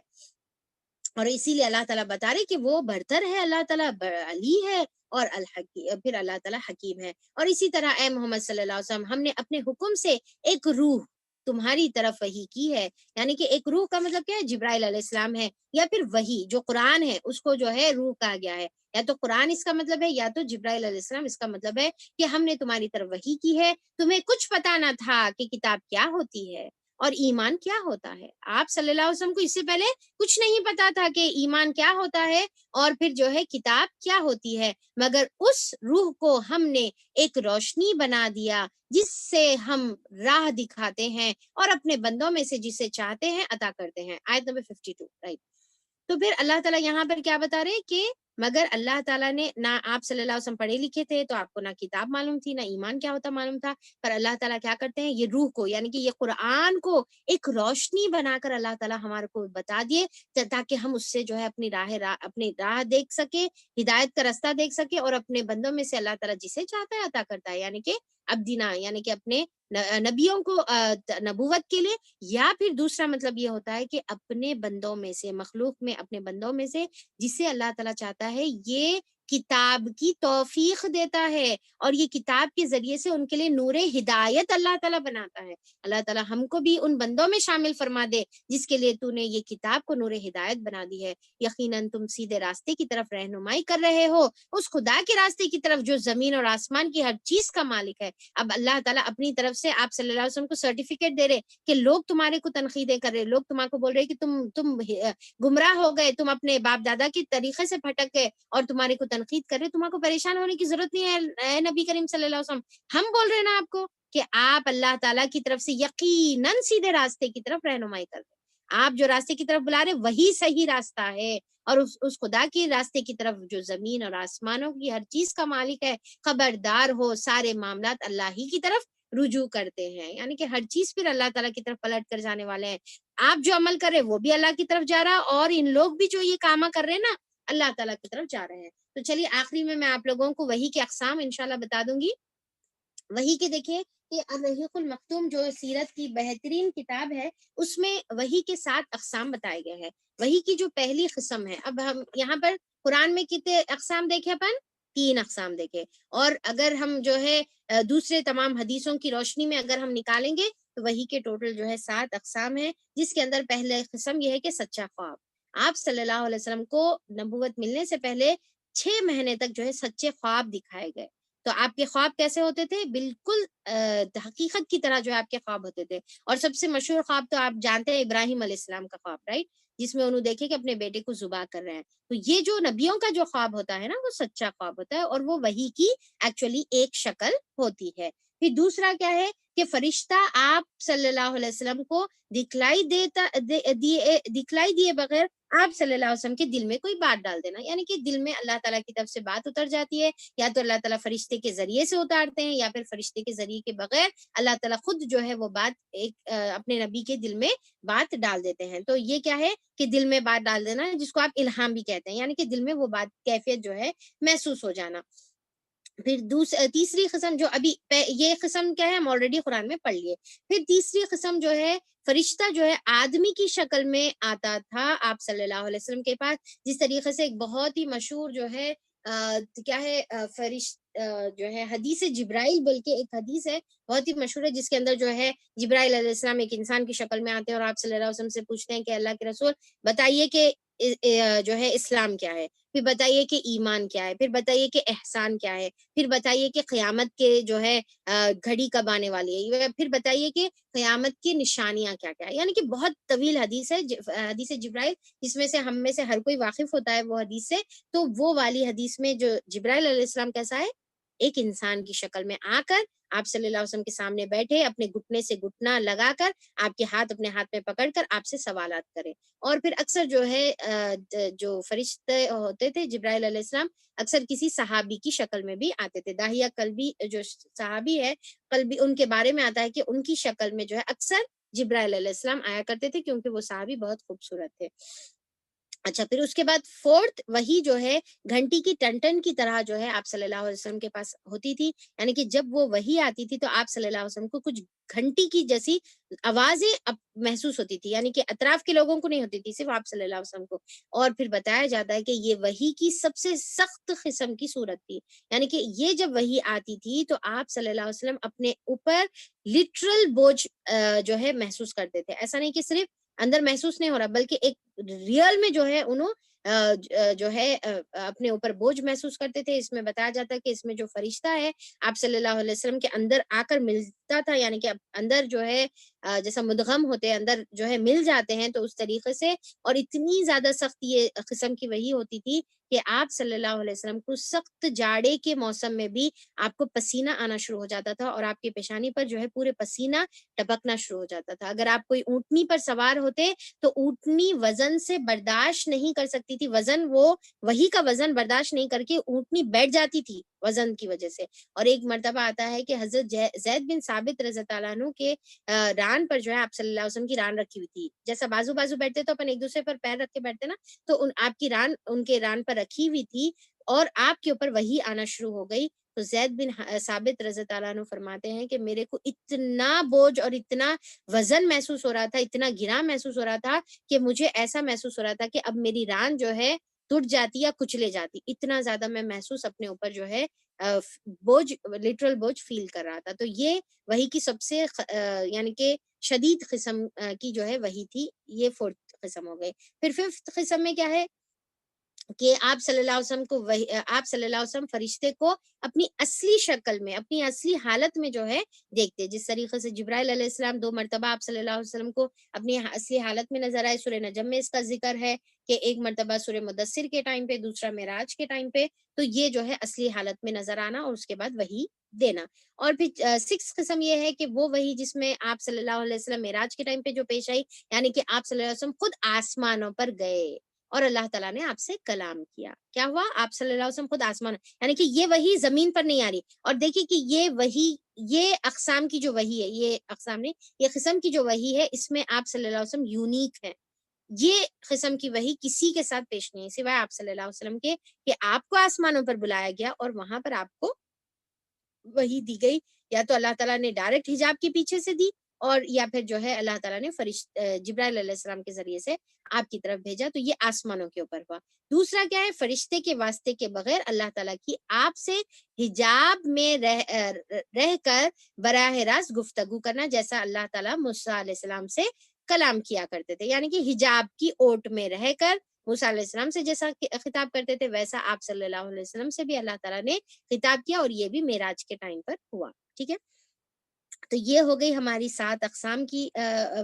اور اسی لیے اللہ تعالیٰ بتا رہے کہ وہ برتر ہے، اللہ تعالیٰ علی ہے، اور پھر اللہ تعالیٰ حکیم ہے. اور اسی طرح اے محمد صلی اللہ علیہ وسلم، ہم نے اپنے حکم سے ایک روح تمہاری طرف وحی کی ہے. یعنی کہ ایک روح کا مطلب کیا ہے؟ جبرائیل علیہ السلام ہے، یا پھر وحی جو قرآن ہے اس کو جو ہے روح کہا گیا ہے. یا تو قرآن اس کا مطلب ہے، یا تو جبرائیل علیہ السلام اس کا مطلب ہے کہ ہم نے تمہاری طرف وحی کی ہے. تمہیں کچھ پتا نہ تھا کہ کتاب کیا ہوتی ہے اور ایمان کیا ہوتا ہے. آپ صلی اللہ علیہ وسلم کو اس سے پہلے کچھ نہیں پتا تھا کہ ایمان کیا ہوتا ہے اور پھر جو ہے کتاب کیا ہوتی ہے، مگر اس روح کو ہم نے ایک روشنی بنا دیا جس سے ہم راہ دکھاتے ہیں اور اپنے بندوں میں سے جسے چاہتے ہیں عطا کرتے ہیں. آیت نمبر 52، رائٹ. تو پھر اللہ تعالیٰ یہاں پر کیا بتا رہے کہ مگر اللہ تعالیٰ نے نہ آپ صلی اللہ علیہ وسلم پڑھے لکھے تھے تو آپ کو نہ کتاب معلوم تھی، نہ ایمان کیا ہوتا معلوم تھا، پر اللہ تعالیٰ کیا کرتے ہیں، یہ روح کو یعنی کہ یہ قرآن کو ایک روشنی بنا کر اللہ تعالیٰ ہمارے کو بتا دیے تاکہ ہم اس سے جو ہے اپنی راہ دیکھ سکے، ہدایت کا راستہ دیکھ سکے، اور اپنے بندوں میں سے اللہ تعالیٰ جسے چاہتا ہے عطا کرتا ہے، یعنی کہ ابدینا یعنی کہ اپنے نبیوں کو نبوت کے لیے، یا پھر دوسرا مطلب یہ ہوتا ہے کہ اپنے بندوں میں سے، مخلوق میں اپنے بندوں میں سے جسے اللہ تعالیٰ چاہتا ہے یہ کتاب کی توفیق دیتا ہے، اور یہ کتاب کے ذریعے سے ان کے لیے نور ہدایت اللہ تعالیٰ بناتا ہے. اللہ تعالیٰ ہم کو بھی ان بندوں میں شامل فرما دے جس کے لیے تو نے یہ کتاب کو نور ہدایت بنا دی ہے. یقیناً تم سیدھے راستے کی طرف رہنمائی کر رہے ہو، اس خدا کے راستے کی طرف جو زمین اور آسمان کی ہر چیز کا مالک ہے. اب اللہ تعالیٰ اپنی طرف سے آپ صلی اللہ علیہ وسلم کو سرٹیفکیٹ دے رہے کہ لوگ تمہارے کو تنقیدیں کر رہے، لوگ تمہارے کو بول رہے کہ تم گمراہ ہو گئے، تم اپنے باپ دادا کے طریقے سے بھٹک گئے اور تمہارے کو تنقید کر رہے. تمہارے کو پریشان ہونے کی ضرورت نہیں ہے اے نبی کریم صلی اللہ علیہ وسلم. ہم بول رہے ہیں نا آپ کو کہ آپ اللہ تعالیٰ کی طرف سے یقیناً سیدھے راستے کی طرف رہنمائی کر رہے. آپ جو راستے کی طرف بلا رہے وہی صحیح راستہ ہے، اور اس خدا کے راستے کی طرف جو زمین اور آسمانوں کی ہر چیز کا مالک ہے. خبردار ہو سارے معاملات اللہ ہی کی طرف رجوع کرتے ہیں، یعنی کہ ہر چیز پھر اللہ تعالیٰ کی طرف پلٹ کر جانے والے ہیں. آپ جو عمل کر رہے وہ بھی اللہ کی طرف جا رہا، اور ان لوگ بھی جو یہ کام کر رہے ہیں نا اللہ تعالیٰ کی طرف جا رہے ہیں. تو چلیے آخری میں آپ لوگوں کو وحی کے اقسام انشاءاللہ بتا دوں گی. وحی کے دیکھیں کہ الرحیق المختوم جو سیرت کی بہترین کتاب ہے اس میں وحی کے 7 اقسام بتائے گئے ہیں. وحی کی جو پہلی قسم ہے، اب ہم یہاں پر قرآن میں کتنے اقسام دیکھے، اپن 3 اقسام دیکھے، اور اگر ہم جو ہے دوسرے تمام حدیثوں کی روشنی میں اگر ہم نکالیں گے تو وحی کے ٹوٹل جو ہے 7 اقسام ہیں، جس کے اندر پہلے قسم یہ ہے کہ سچا خواب. آپ صلی اللہ علیہ وسلم کو نبوت ملنے سے پہلے 6 مہینے تک جو ہے سچے خواب دکھائے گئے. تو آپ کے خواب کیسے ہوتے تھے؟ بالکل حقیقت کی طرح جو ہے آپ کے خواب ہوتے تھے. اور سب سے مشہور خواب تو آپ جانتے ہیں ابراہیم علیہ السلام کا خواب، رائٹ، جس میں انہوں دیکھے کہ اپنے بیٹے کو ذبح کر رہے ہیں. تو یہ جو نبیوں کا جو خواب ہوتا ہے نا وہ سچا خواب ہوتا ہے، اور وہ وحی کی ایکچولی ایک شکل ہوتی ہے. پھر دوسرا کیا ہے کہ فرشتہ آپ صلی اللہ علیہ وسلم کو دکھلائی دیے بغیر آپ صلی اللہ علیہ وسلم کے دل میں کوئی بات ڈال دینا، یعنی کہ دل میں اللہ تعالیٰ کی طرف سے بات اتر جاتی ہے، یا تو اللہ تعالیٰ فرشتے کے ذریعے سے اتارتے ہیں، یا پھر فرشتے کے ذریعے کے بغیر اللہ تعالیٰ خود جو ہے وہ بات اپنے نبی کے دل میں بات ڈال دیتے ہیں. تو یہ کیا ہے کہ دل میں بات ڈال دینا، جس کو آپ الہام بھی کہتے ہیں، یعنی کہ دل میں وہ بات کیفیت جو ہے محسوس ہو جانا. پھر تیسری قسم جو ابھی یہ قسم کیا ہے ہم آلریڈی قرآن میں پڑھ لیے. پھر تیسری قسم جو ہے فرشتہ جو ہے آدمی کی شکل میں آتا تھا آپ صلی اللہ علیہ وسلم کے پاس. جس طریقے سے ایک بہت ہی مشہور جو ہے کیا ہے جو ہے حدیث جبرائیل، بلکہ ایک حدیث ہے بہت ہی مشہور ہے جس کے اندر جو ہے جبرائیل علیہ السلام ایک انسان کی شکل میں آتے ہیں اور آپ صلی اللہ علیہ وسلم سے پوچھتے ہیں کہ اللہ کے رسول بتائیے کہ جو ہے اسلام کیا ہے، پھر بتائیے کہ ایمان کیا ہے، پھر بتائیے کہ احسان کیا ہے، پھر بتائیے کہ قیامت کے جو ہے گھڑی کب آنے والی ہے، پھر بتائیے کہ قیامت کی نشانیاں کیا کیا ہے. یعنی کہ بہت طویل حدیث ہے، حدیث جبرائیل، جس میں سے ہم میں سے ہر کوئی واقف ہوتا ہے وہ حدیث سے. تو وہ والی حدیث میں جو جبرائیل علیہ السلام کیسا ہے، ایک انسان کی شکل میں آ کر آپ صلی اللہ علیہ وسلم کے سامنے بیٹھے، اپنے گھٹنے سے گھٹنا لگا کر آپ کے ہاتھ اپنے ہاتھ میں پکڑ کر آپ سے سوالات کرے. اور پھر اکثر جو ہے جو فرشتے ہوتے تھے جبرائیل علیہ السلام اکثر کسی صحابی کی شکل میں بھی آتے تھے. داہیہ کلبی جو صحابی ہے کلبی، ان کے بارے میں آتا ہے کہ ان کی شکل میں جو ہے اکثر جبرائیل علیہ السلام آیا کرتے تھے کیونکہ وہ صحابی بہت خوبصورت تھے. اچھا، پھر اس کے بعد فورتھ وہی جو ہے گھنٹی کی ٹن کی طرح جو ہے آپ صلی اللہ علیہ وسلم کے پاس ہوتی تھی. یعنی کہ جب وہ وہی آتی تھی تو آپ صلی اللہ علیہ وسلم کو کچھ گھنٹی کی جیسی آوازیں محسوس ہوتی تھی، یعنی کہ اطراف کے لوگوں کو نہیں ہوتی تھی، صرف آپ صلی اللہ علیہ وسلم کو. اور پھر بتایا جاتا ہے کہ یہ وحی کی سب سے سخت قسم کی صورت تھی. یعنی کہ یہ جب وحی آتی تھی تو آپ صلی اللہ علیہ وسلم اپنے اوپر لٹرل بوجھ جو ہے محسوس کرتے تھے. ایسا نہیں کہ صرف اندر محسوس نہیں ہو رہا بلکہ ایک ریئل میں جو ہے انہوں جو ہے اپنے اوپر بوجھ محسوس کرتے تھے. اس میں بتایا جاتا ہے کہ اس میں جو فرشتہ ہے آپ صلی اللہ علیہ وسلم کے اندر آ کر ملتا تھا، یعنی کہ اندر جو ہے جیسا مدغم ہوتے ہیں اندر جو ہے مل جاتے ہیں تو اس طریقے سے. اور اتنی زیادہ سخت یہ قسم کی وحی ہوتی تھی کہ آپ صلی اللہ علیہ وسلم کو سخت جاڑے کے موسم میں بھی آپ کو پسینہ آنا شروع ہو جاتا تھا اور آپ کی پیشانی پر جو ہے پورے پسینہ ٹپکنا شروع ہو جاتا تھا. اگر آپ کوئی اونٹنی پر سوار ہوتے تو اونٹنی وزن سے برداشت نہیں کر سکتی تھی، وہ وہی کا وزن برداشت نہیں کر کے اونٹنی بیٹھ جاتی تھی وزن کی وجہ سے. اور ایک مرتبہ آتا ہے کہ حضرت زید بن ثابت رضی اللہ عنہ کے ران پر جو ہے آپ صلی اللہ علیہ وسلم کی ران رکھی ہوئی تھی. جیسا بازو بازو بیٹھتے تو اپن ایک دوسرے پر پیر رکھ کے بیٹھتے نا، تو آپ کی ران ان کے ران پر رکھی ہوئی تھی اور آپ کے اوپر وہی آنا شروع ہو گئی. تو زید بن ثابت رضی اللہ عنہ فرماتے ہیں کہ میرے کو اتنا بوجھ اور اتنا وزن محسوس ہو رہا تھا، اتنا گرا محسوس ہو رہا تھا کہ مجھے ایسا محسوس ہو رہا تھا کہ اب میری ران جو ہے ٹوٹ جاتی یا کچلے جاتی. اتنا زیادہ میں محسوس اپنے اوپر جو ہے بوجھ، لٹرل بوجھ فیل کر رہا تھا. تو یہ وہی کی سب سے یعنی کہ شدید قسم کی جو ہے وہی تھی. یہ فورتھ قسم ہو گئے. پھر ففتھ قسم میں کیا ہے کہ آپ صلی اللہ علیہ وسلم کو آپ صلی اللہ علیہ وسلم فرشتے کو اپنی اصلی شکل میں، اپنی اصلی حالت میں جو ہے دیکھتے. جس طریقے سے جبرائیل علیہ السلام 2 مرتبہ آپ صلی اللہ علیہ وسلم کو اپنی اصلی حالت میں نظر آئے. سورہ نجم میں اس کا ذکر ہے کہ ایک مرتبہ سورہ مدثر کے ٹائم پہ، دوسرا معراج کے ٹائم پہ. تو یہ جو ہے اصلی حالت میں نظر آنا اور اس کے بعد وہی دینا. اور پھر 6 قسم یہ ہے کہ وہ وہی جس میں آپ صلی اللہ علیہ وسلم معراج کے ٹائم پہ جو پیش آئی، یعنی کہ آپ صلی اللہ علیہ وسلم خود آسمانوں پر گئے اور اللہ تعالیٰ نے آپ سے کلام کیا. کیا ہوا؟ آپ صلی اللہ علیہ وسلم خود آسمان، یعنی کہ یہ وحی زمین پر نہیں آ رہی. اور دیکھیے کہ یہ وحی، یہ اقسام کی جو وحی ہے، یہ اقسام نہیں، یہ قسم کی جو وحی ہے، اس میں آپ صلی اللہ علیہ وسلم یونیک ہے. یہ قسم کی وحی کسی کے ساتھ پیش نہیں ہے سوائے آپ صلی اللہ علیہ وسلم کے، کہ آپ کو آسمانوں پر بلایا گیا اور وہاں پر آپ کو وہی دی گئی. یا تو اللہ تعالیٰ نے ڈائریکٹ حجاب کے پیچھے سے دی، اور یا پھر جو ہے اللہ تعالیٰ نے جبرائیل علیہ السلام کے ذریعے سے آپ کی طرف بھیجا. تو یہ آسمانوں کے اوپر ہوا. دوسرا کیا ہے؟ فرشتے کے واسطے کے بغیر اللہ تعالیٰ کی آپ سے حجاب میں رہ کر براہ راست گفتگو کرنا، جیسا اللہ تعالیٰ موسیٰ علیہ السلام سے کلام کیا کرتے تھے. یعنی کہ حجاب کی اوٹ میں رہ کر موسیٰ علیہ السلام سے جیسا خطاب کرتے تھے، ویسا آپ صلی اللہ علیہ وسلم سے بھی اللہ تعالیٰ نے خطاب کیا، اور یہ بھی معراج کے ٹائم پر ہوا. ٹھیک ہے، تو یہ ہو گئی ہماری 7 اقسام کی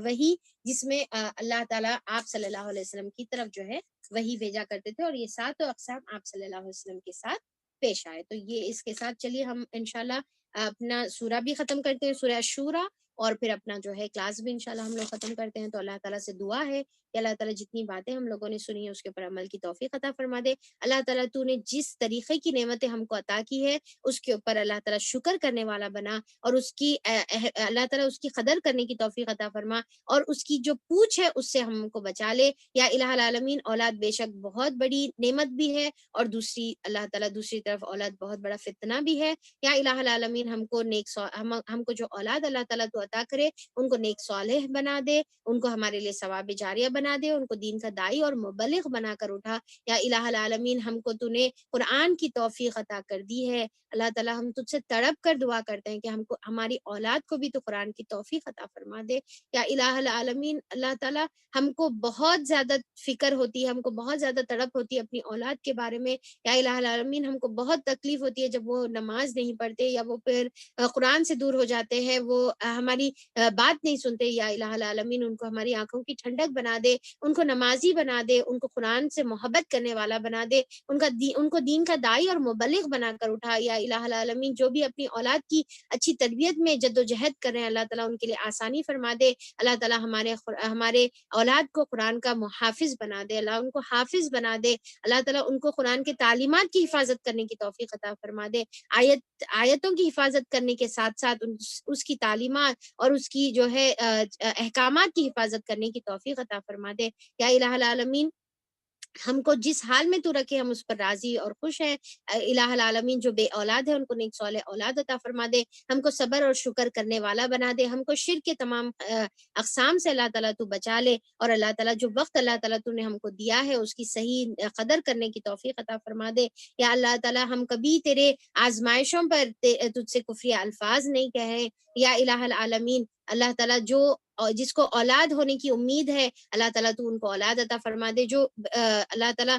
وحی، جس میں اللہ تعالیٰ آپ صلی اللہ علیہ وسلم کی طرف جو ہے وحی بھیجا کرتے تھے، اور یہ 7 اقسام آپ صلی اللہ علیہ وسلم کے ساتھ پیش آئے. تو یہ اس کے ساتھ چلیے ہم انشاءاللہ اپنا سورہ بھی ختم کرتے ہیں، سورہ الشورى، اور پھر اپنا جو ہے کلاس بھی انشاءاللہ ہم لوگ ختم کرتے ہیں. تو اللہ تعالیٰ سے دعا ہے یا اللہ تعالیٰ جتنی باتیں ہم لوگوں نے سنی ہیں اس کے اوپر عمل کی توفیق عطا فرما دے۔ اللہ تعالیٰ تو نے جس طریقے کی نعمتیں ہم کو عطا کی ہے اس کے اوپر اللہ تعالیٰ شکر کرنے والا بنا، اور اس کی اللہ تعالیٰ اس کی قدر کرنے کی توفیق عطا فرما، اور اس کی جو پوچھ ہے اس سے ہم کو بچا لے یا الہ العالمین۔ اولاد بے شک بہت بڑی نعمت بھی ہے، اور دوسری اللہ تعالیٰ دوسری طرف اولاد بہت بڑا فتنہ بھی ہے۔ یا الہ العالمین ہم کو ہم کو جو اولاد اللہ تعالیٰ تو عطا کرے ان کو نیک صالح بنا دے، ان کو ہمارے لیے ثواب جاریہ بنا دے، ان کو دین کا داعی اور مبلغ بنا کر اٹھا۔ یا الہ العالمین ہم کو تو نے قرآن کی توفیق عطا کر دی ہے، اللہ تعالیٰ ہم تجھ سے تڑپ کر دعا کرتے ہیں کہ ہم کو ہماری اولاد کو بھی تو قرآن کی توفیق عطا فرما دے۔ یا الہ العالمین اللہ تعالیٰ ہم کو بہت زیادہ فکر ہوتی ہے، ہم کو بہت زیادہ تڑپ ہوتی ہے اپنی اولاد کے بارے میں۔ یا الہ العالمین ہم کو بہت تکلیف ہوتی ہے جب وہ نماز نہیں پڑھتے، یا وہ پھر قرآن سے دور ہو جاتے ہیں، وہ ہماری بات نہیں سنتے۔ یا الہ العالمین ان کو ہماری آنکھوں کی ٹھنڈک بنا دے، ان کو نمازی بنا دے، ان کو قرآن سے محبت کرنے والا بنا دے، ان کو دین کا داعی اور مبلغ بنا کر اٹھا۔ یا الہ العالمین جو بھی اپنی اولاد کی اچھی تربیت میں جد و جہد کر رہے ہیں اللہ تعالیٰ ان کے لیے آسانی فرما دے۔ اللہ تعالیٰ ہمارے اولاد کو قرآن کا محافظ بنا دے، اللہ ان کو حافظ بنا دے، اللہ تعالیٰ ان کو قرآن کے تعلیمات کی حفاظت کرنے کی توفیق عطا فرما دے، آیتوں کی حفاظت کرنے کے ساتھ ساتھ اس کی تعلیمات اور اس کی جو ہے احکامات کی حفاظت کرنے کی توفیق عطا فرما دے۔ یا الہ العالمین ہم کو جس حال میں تو رکھے ہم اس پر راضی اور خوش ہیں۔ الہ العالمین جو بے اولاد ہے ان کو نیک صالح اولاد عطا فرما دے، ہم کو صبر اور شکر کرنے والا بنا دے، ہم کو شرک کے تمام اقسام سے اللہ تعالیٰ تو بچا لے، اور اللہ تعالیٰ جو وقت اللہ تعالیٰ تو نے ہم کو دیا ہے اس کی صحیح قدر کرنے کی توفیق عطا فرما دے۔ یا اللہ تعالیٰ ہم کبھی تیرے آزمائشوں پر تجھ سے کفری الفاظ نہیں کہیں۔ یا الہ العالمین اللہ تعالیٰ جس کو اولاد ہونے کی امید ہے اللہ تعالیٰ تو ان کو اولاد عطا فرما دے، جو اللہ تعالیٰ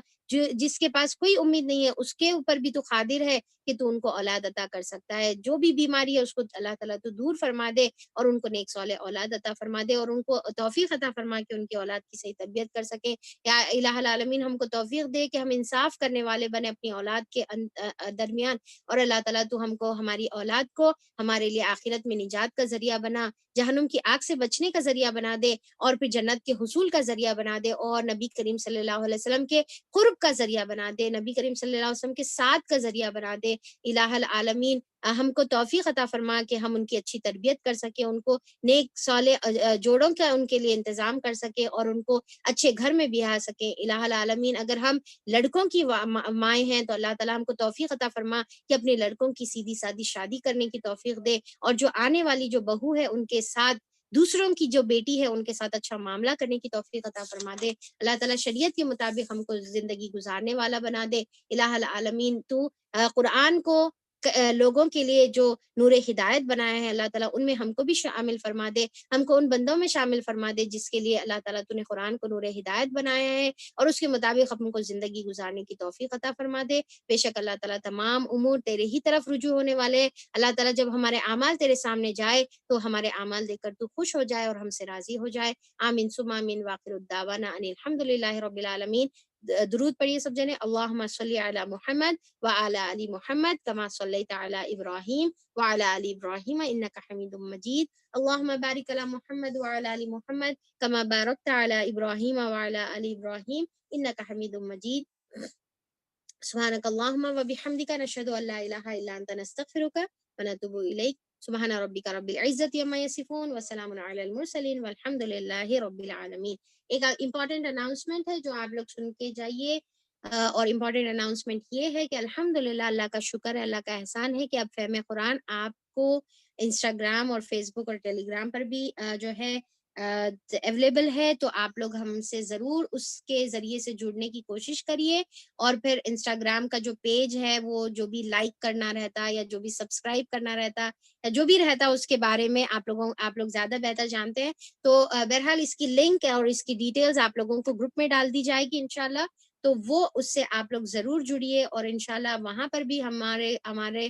جس کے پاس کوئی امید نہیں ہے اس کے اوپر بھی تو قادر ہے کہ تو ان کو اولاد عطا کر سکتا ہے، جو بھی بیماری ہے اس کو اللہ تعالیٰ تو دور فرما دے، اور ان کو نیک صالح اولاد عطا فرما دے، اور ان کو توفیق عطا فرما کہ ان کی اولاد کی صحیح تربیت کر سکے۔ یا الہ العالمین ہم کو توفیق دے کہ ہم انصاف کرنے والے بنے اپنی اولاد کے درمیان، اور اللہ تعالیٰ تو ہم کو ہماری اولاد کو ہمارے لیے آخرت میں نجات کا ذریعہ بنا، جہنم کی آگ سے بچنے کا ذریعہ بنا دے، اور پھر جنت کے حصول کا ذریعہ بنا دے، اور نبی کریم صلی اللہ علیہ وسلم کے قرب کا ذریعہ بنا دے، نبی کریم صلی اللہ علیہ وسلم کے ساتھ کا ذریعہ بنا دے۔ الہ العالمین ہم کو توفیق عطا فرما کہ ہم ان کی اچھی تربیت کر سکیں، ان کو نیک صالح جوڑوں کا ان کے لیے انتظام کر سکیں، اور ان کو اچھے گھر میں بیاہ سکیں۔ الہ العالمین اگر ہم لڑکوں کی مائیں ہیں تو اللہ تعالیٰ ہم کو توفیق عطا فرما کہ اپنے لڑکوں کی سیدھی سادی شادی کرنے کی توفیق دے، اور جو آنے والی جو بہو ہے ان کے ساتھ دوسروں کی جو بیٹی ہے ان کے ساتھ اچھا معاملہ کرنے کی توفیق عطا فرما دے۔ اللہ تعالیٰ شریعت کے مطابق ہم کو زندگی گزارنے والا بنا دے۔ الہ العالمین تو قرآن کو لوگوں کے لیے جو نور ہدایت بنایا ہے اللہ تعالیٰ ان میں ہم کو بھی شامل فرما دے، ہم کو ان بندوں میں شامل فرما دے جس کے لیے اللہ تعالیٰ تو نے قرآن کو نور ہدایت بنایا ہے، اور اس کے مطابق ہم کو زندگی گزارنے کی توفیق عطا فرما دے۔ بے شک اللہ تعالیٰ تمام امور تیرے ہی طرف رجوع ہونے والے۔ اللہ تعالیٰ جب ہمارے اعمال تیرے سامنے جائے تو ہمارے اعمال دیکھ کر تو خوش ہو جائے اور ہم سے راضی ہو جائے۔ آمین ثم آمین، واخر الدعوانا ان الحمد للہ رب العالمین۔ درود پڑھیے سب جنے، اللہم صلی علی محمد وعلی آل محمد کما صلیت علی ابراہیم وعلی آل ابراہیم انک حمید مجید، اللہم بارک علی محمد وعلی آل محمد کما بارکت علی ابراہیم وعلی آل ابراہیم انک حمید مجید۔ سبحانک اللہم وبحمدک نشہد ان لا الہ الا انت نستغفرک ونتوب الیک۔ سبحان ربک رب العزت عما یصفون وسلام علی المرسلین والحمد للہ رب العالمین۔ ایک امپورٹنٹ اناؤنسمنٹ ہے جو آپ لوگ سن کے جائیے، اور امپورٹنٹ اناؤنسمنٹ یہ ہے کہ الحمدللہ اللہ کا شکر ہے، اللہ کا احسان ہے کہ اب فہم قرآن آپ کو انسٹاگرام اور فیس بک اور ٹیلی گرام پر بھی جو ہے اویلیبل ہے، تو آپ لوگ ہم سے ضرور اس کے ذریعے سے جڑنے کی کوشش کریے، اور پھر انسٹاگرام کا جو پیج ہے وہ جو بھی لائک کرنا رہتا یا جو بھی سبسکرائب کرنا رہتا یا جو بھی رہتا اس کے بارے میں آپ لوگ زیادہ بہتر جانتے ہیں، تو بہرحال اس کی لنک اور اس کی ڈیٹیلز آپ لوگوں کو گروپ میں ڈال دی جائے گی انشاءاللہ، تو وہ اس سے آپ لوگ ضرور جڑیے، اور انشاءاللہ وہاں پر بھی ہمارے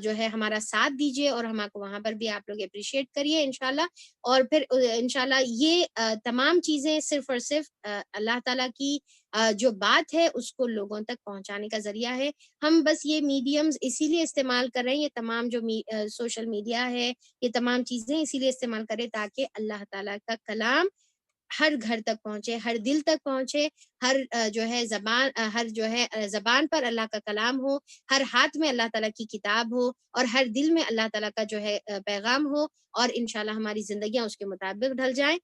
جو ہے ہمارا ساتھ دیجیے، اور ہم کو وہاں پر بھی آپ لوگ اپریشیٹ کریے انشاءاللہ۔ اور پھر انشاءاللہ یہ تمام چیزیں صرف اور صرف اللہ تعالیٰ کی جو بات ہے اس کو لوگوں تک پہنچانے کا ذریعہ ہے۔ ہم بس یہ میڈیمز اسی لیے استعمال کر رہے ہیں، یہ تمام جو سوشل میڈیا ہے، یہ تمام چیزیں اسی لیے استعمال کریں تاکہ اللہ تعالیٰ کا کلام ہر گھر تک پہنچے، ہر دل تک پہنچے، ہر ہر جو ہے زبان پر اللہ کا کلام ہو، ہر ہاتھ میں اللہ تعالیٰ کی کتاب ہو، اور ہر دل میں اللہ تعالیٰ کا جو ہے پیغام ہو، اور انشاءاللہ ہماری زندگیاں اس کے مطابق ڈھل جائیں۔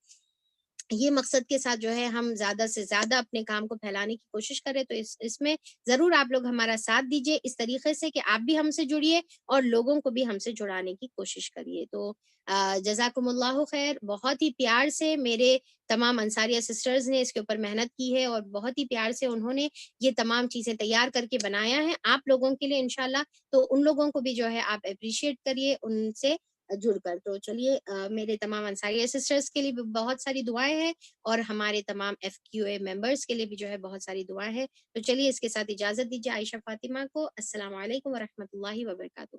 یہ مقصد کے ساتھ جو ہے ہم زیادہ سے زیادہ اپنے کام کو پھیلانے کی کوشش کریں، تو اس میں ضرور آپ لوگ ہمارا ساتھ دیجیے اس طریقے سے کہ آپ بھی ہم سے جڑیے اور لوگوں کو بھی ہم سے جڑانے کی کوشش کریے۔ تو جزاکم اللہ خیر، بہت ہی پیار سے میرے تمام انصاریہ سسٹرز نے اس کے اوپر محنت کی ہے، اور بہت ہی پیار سے انہوں نے یہ تمام چیزیں تیار کر کے بنایا ہے آپ لوگوں کے لیے انشاءاللہ۔ تو ان لوگوں کو بھی جو ہے آپ اپریشیٹ کریے ان سے جڑ کر۔ تو چلیے میرے تمام انصاریہ سسٹرز کے لیے بھی بہت ساری دعائیں ہیں، اور ہمارے تمام FQA ممبرز کے لیے بھی جو ہے بہت ساری دعائیں ہیں۔ تو چلیے اس کے ساتھ اجازت دیجیے عائشہ فاطمہ کو۔ السلام علیکم ورحمۃ اللہ وبرکاتہ۔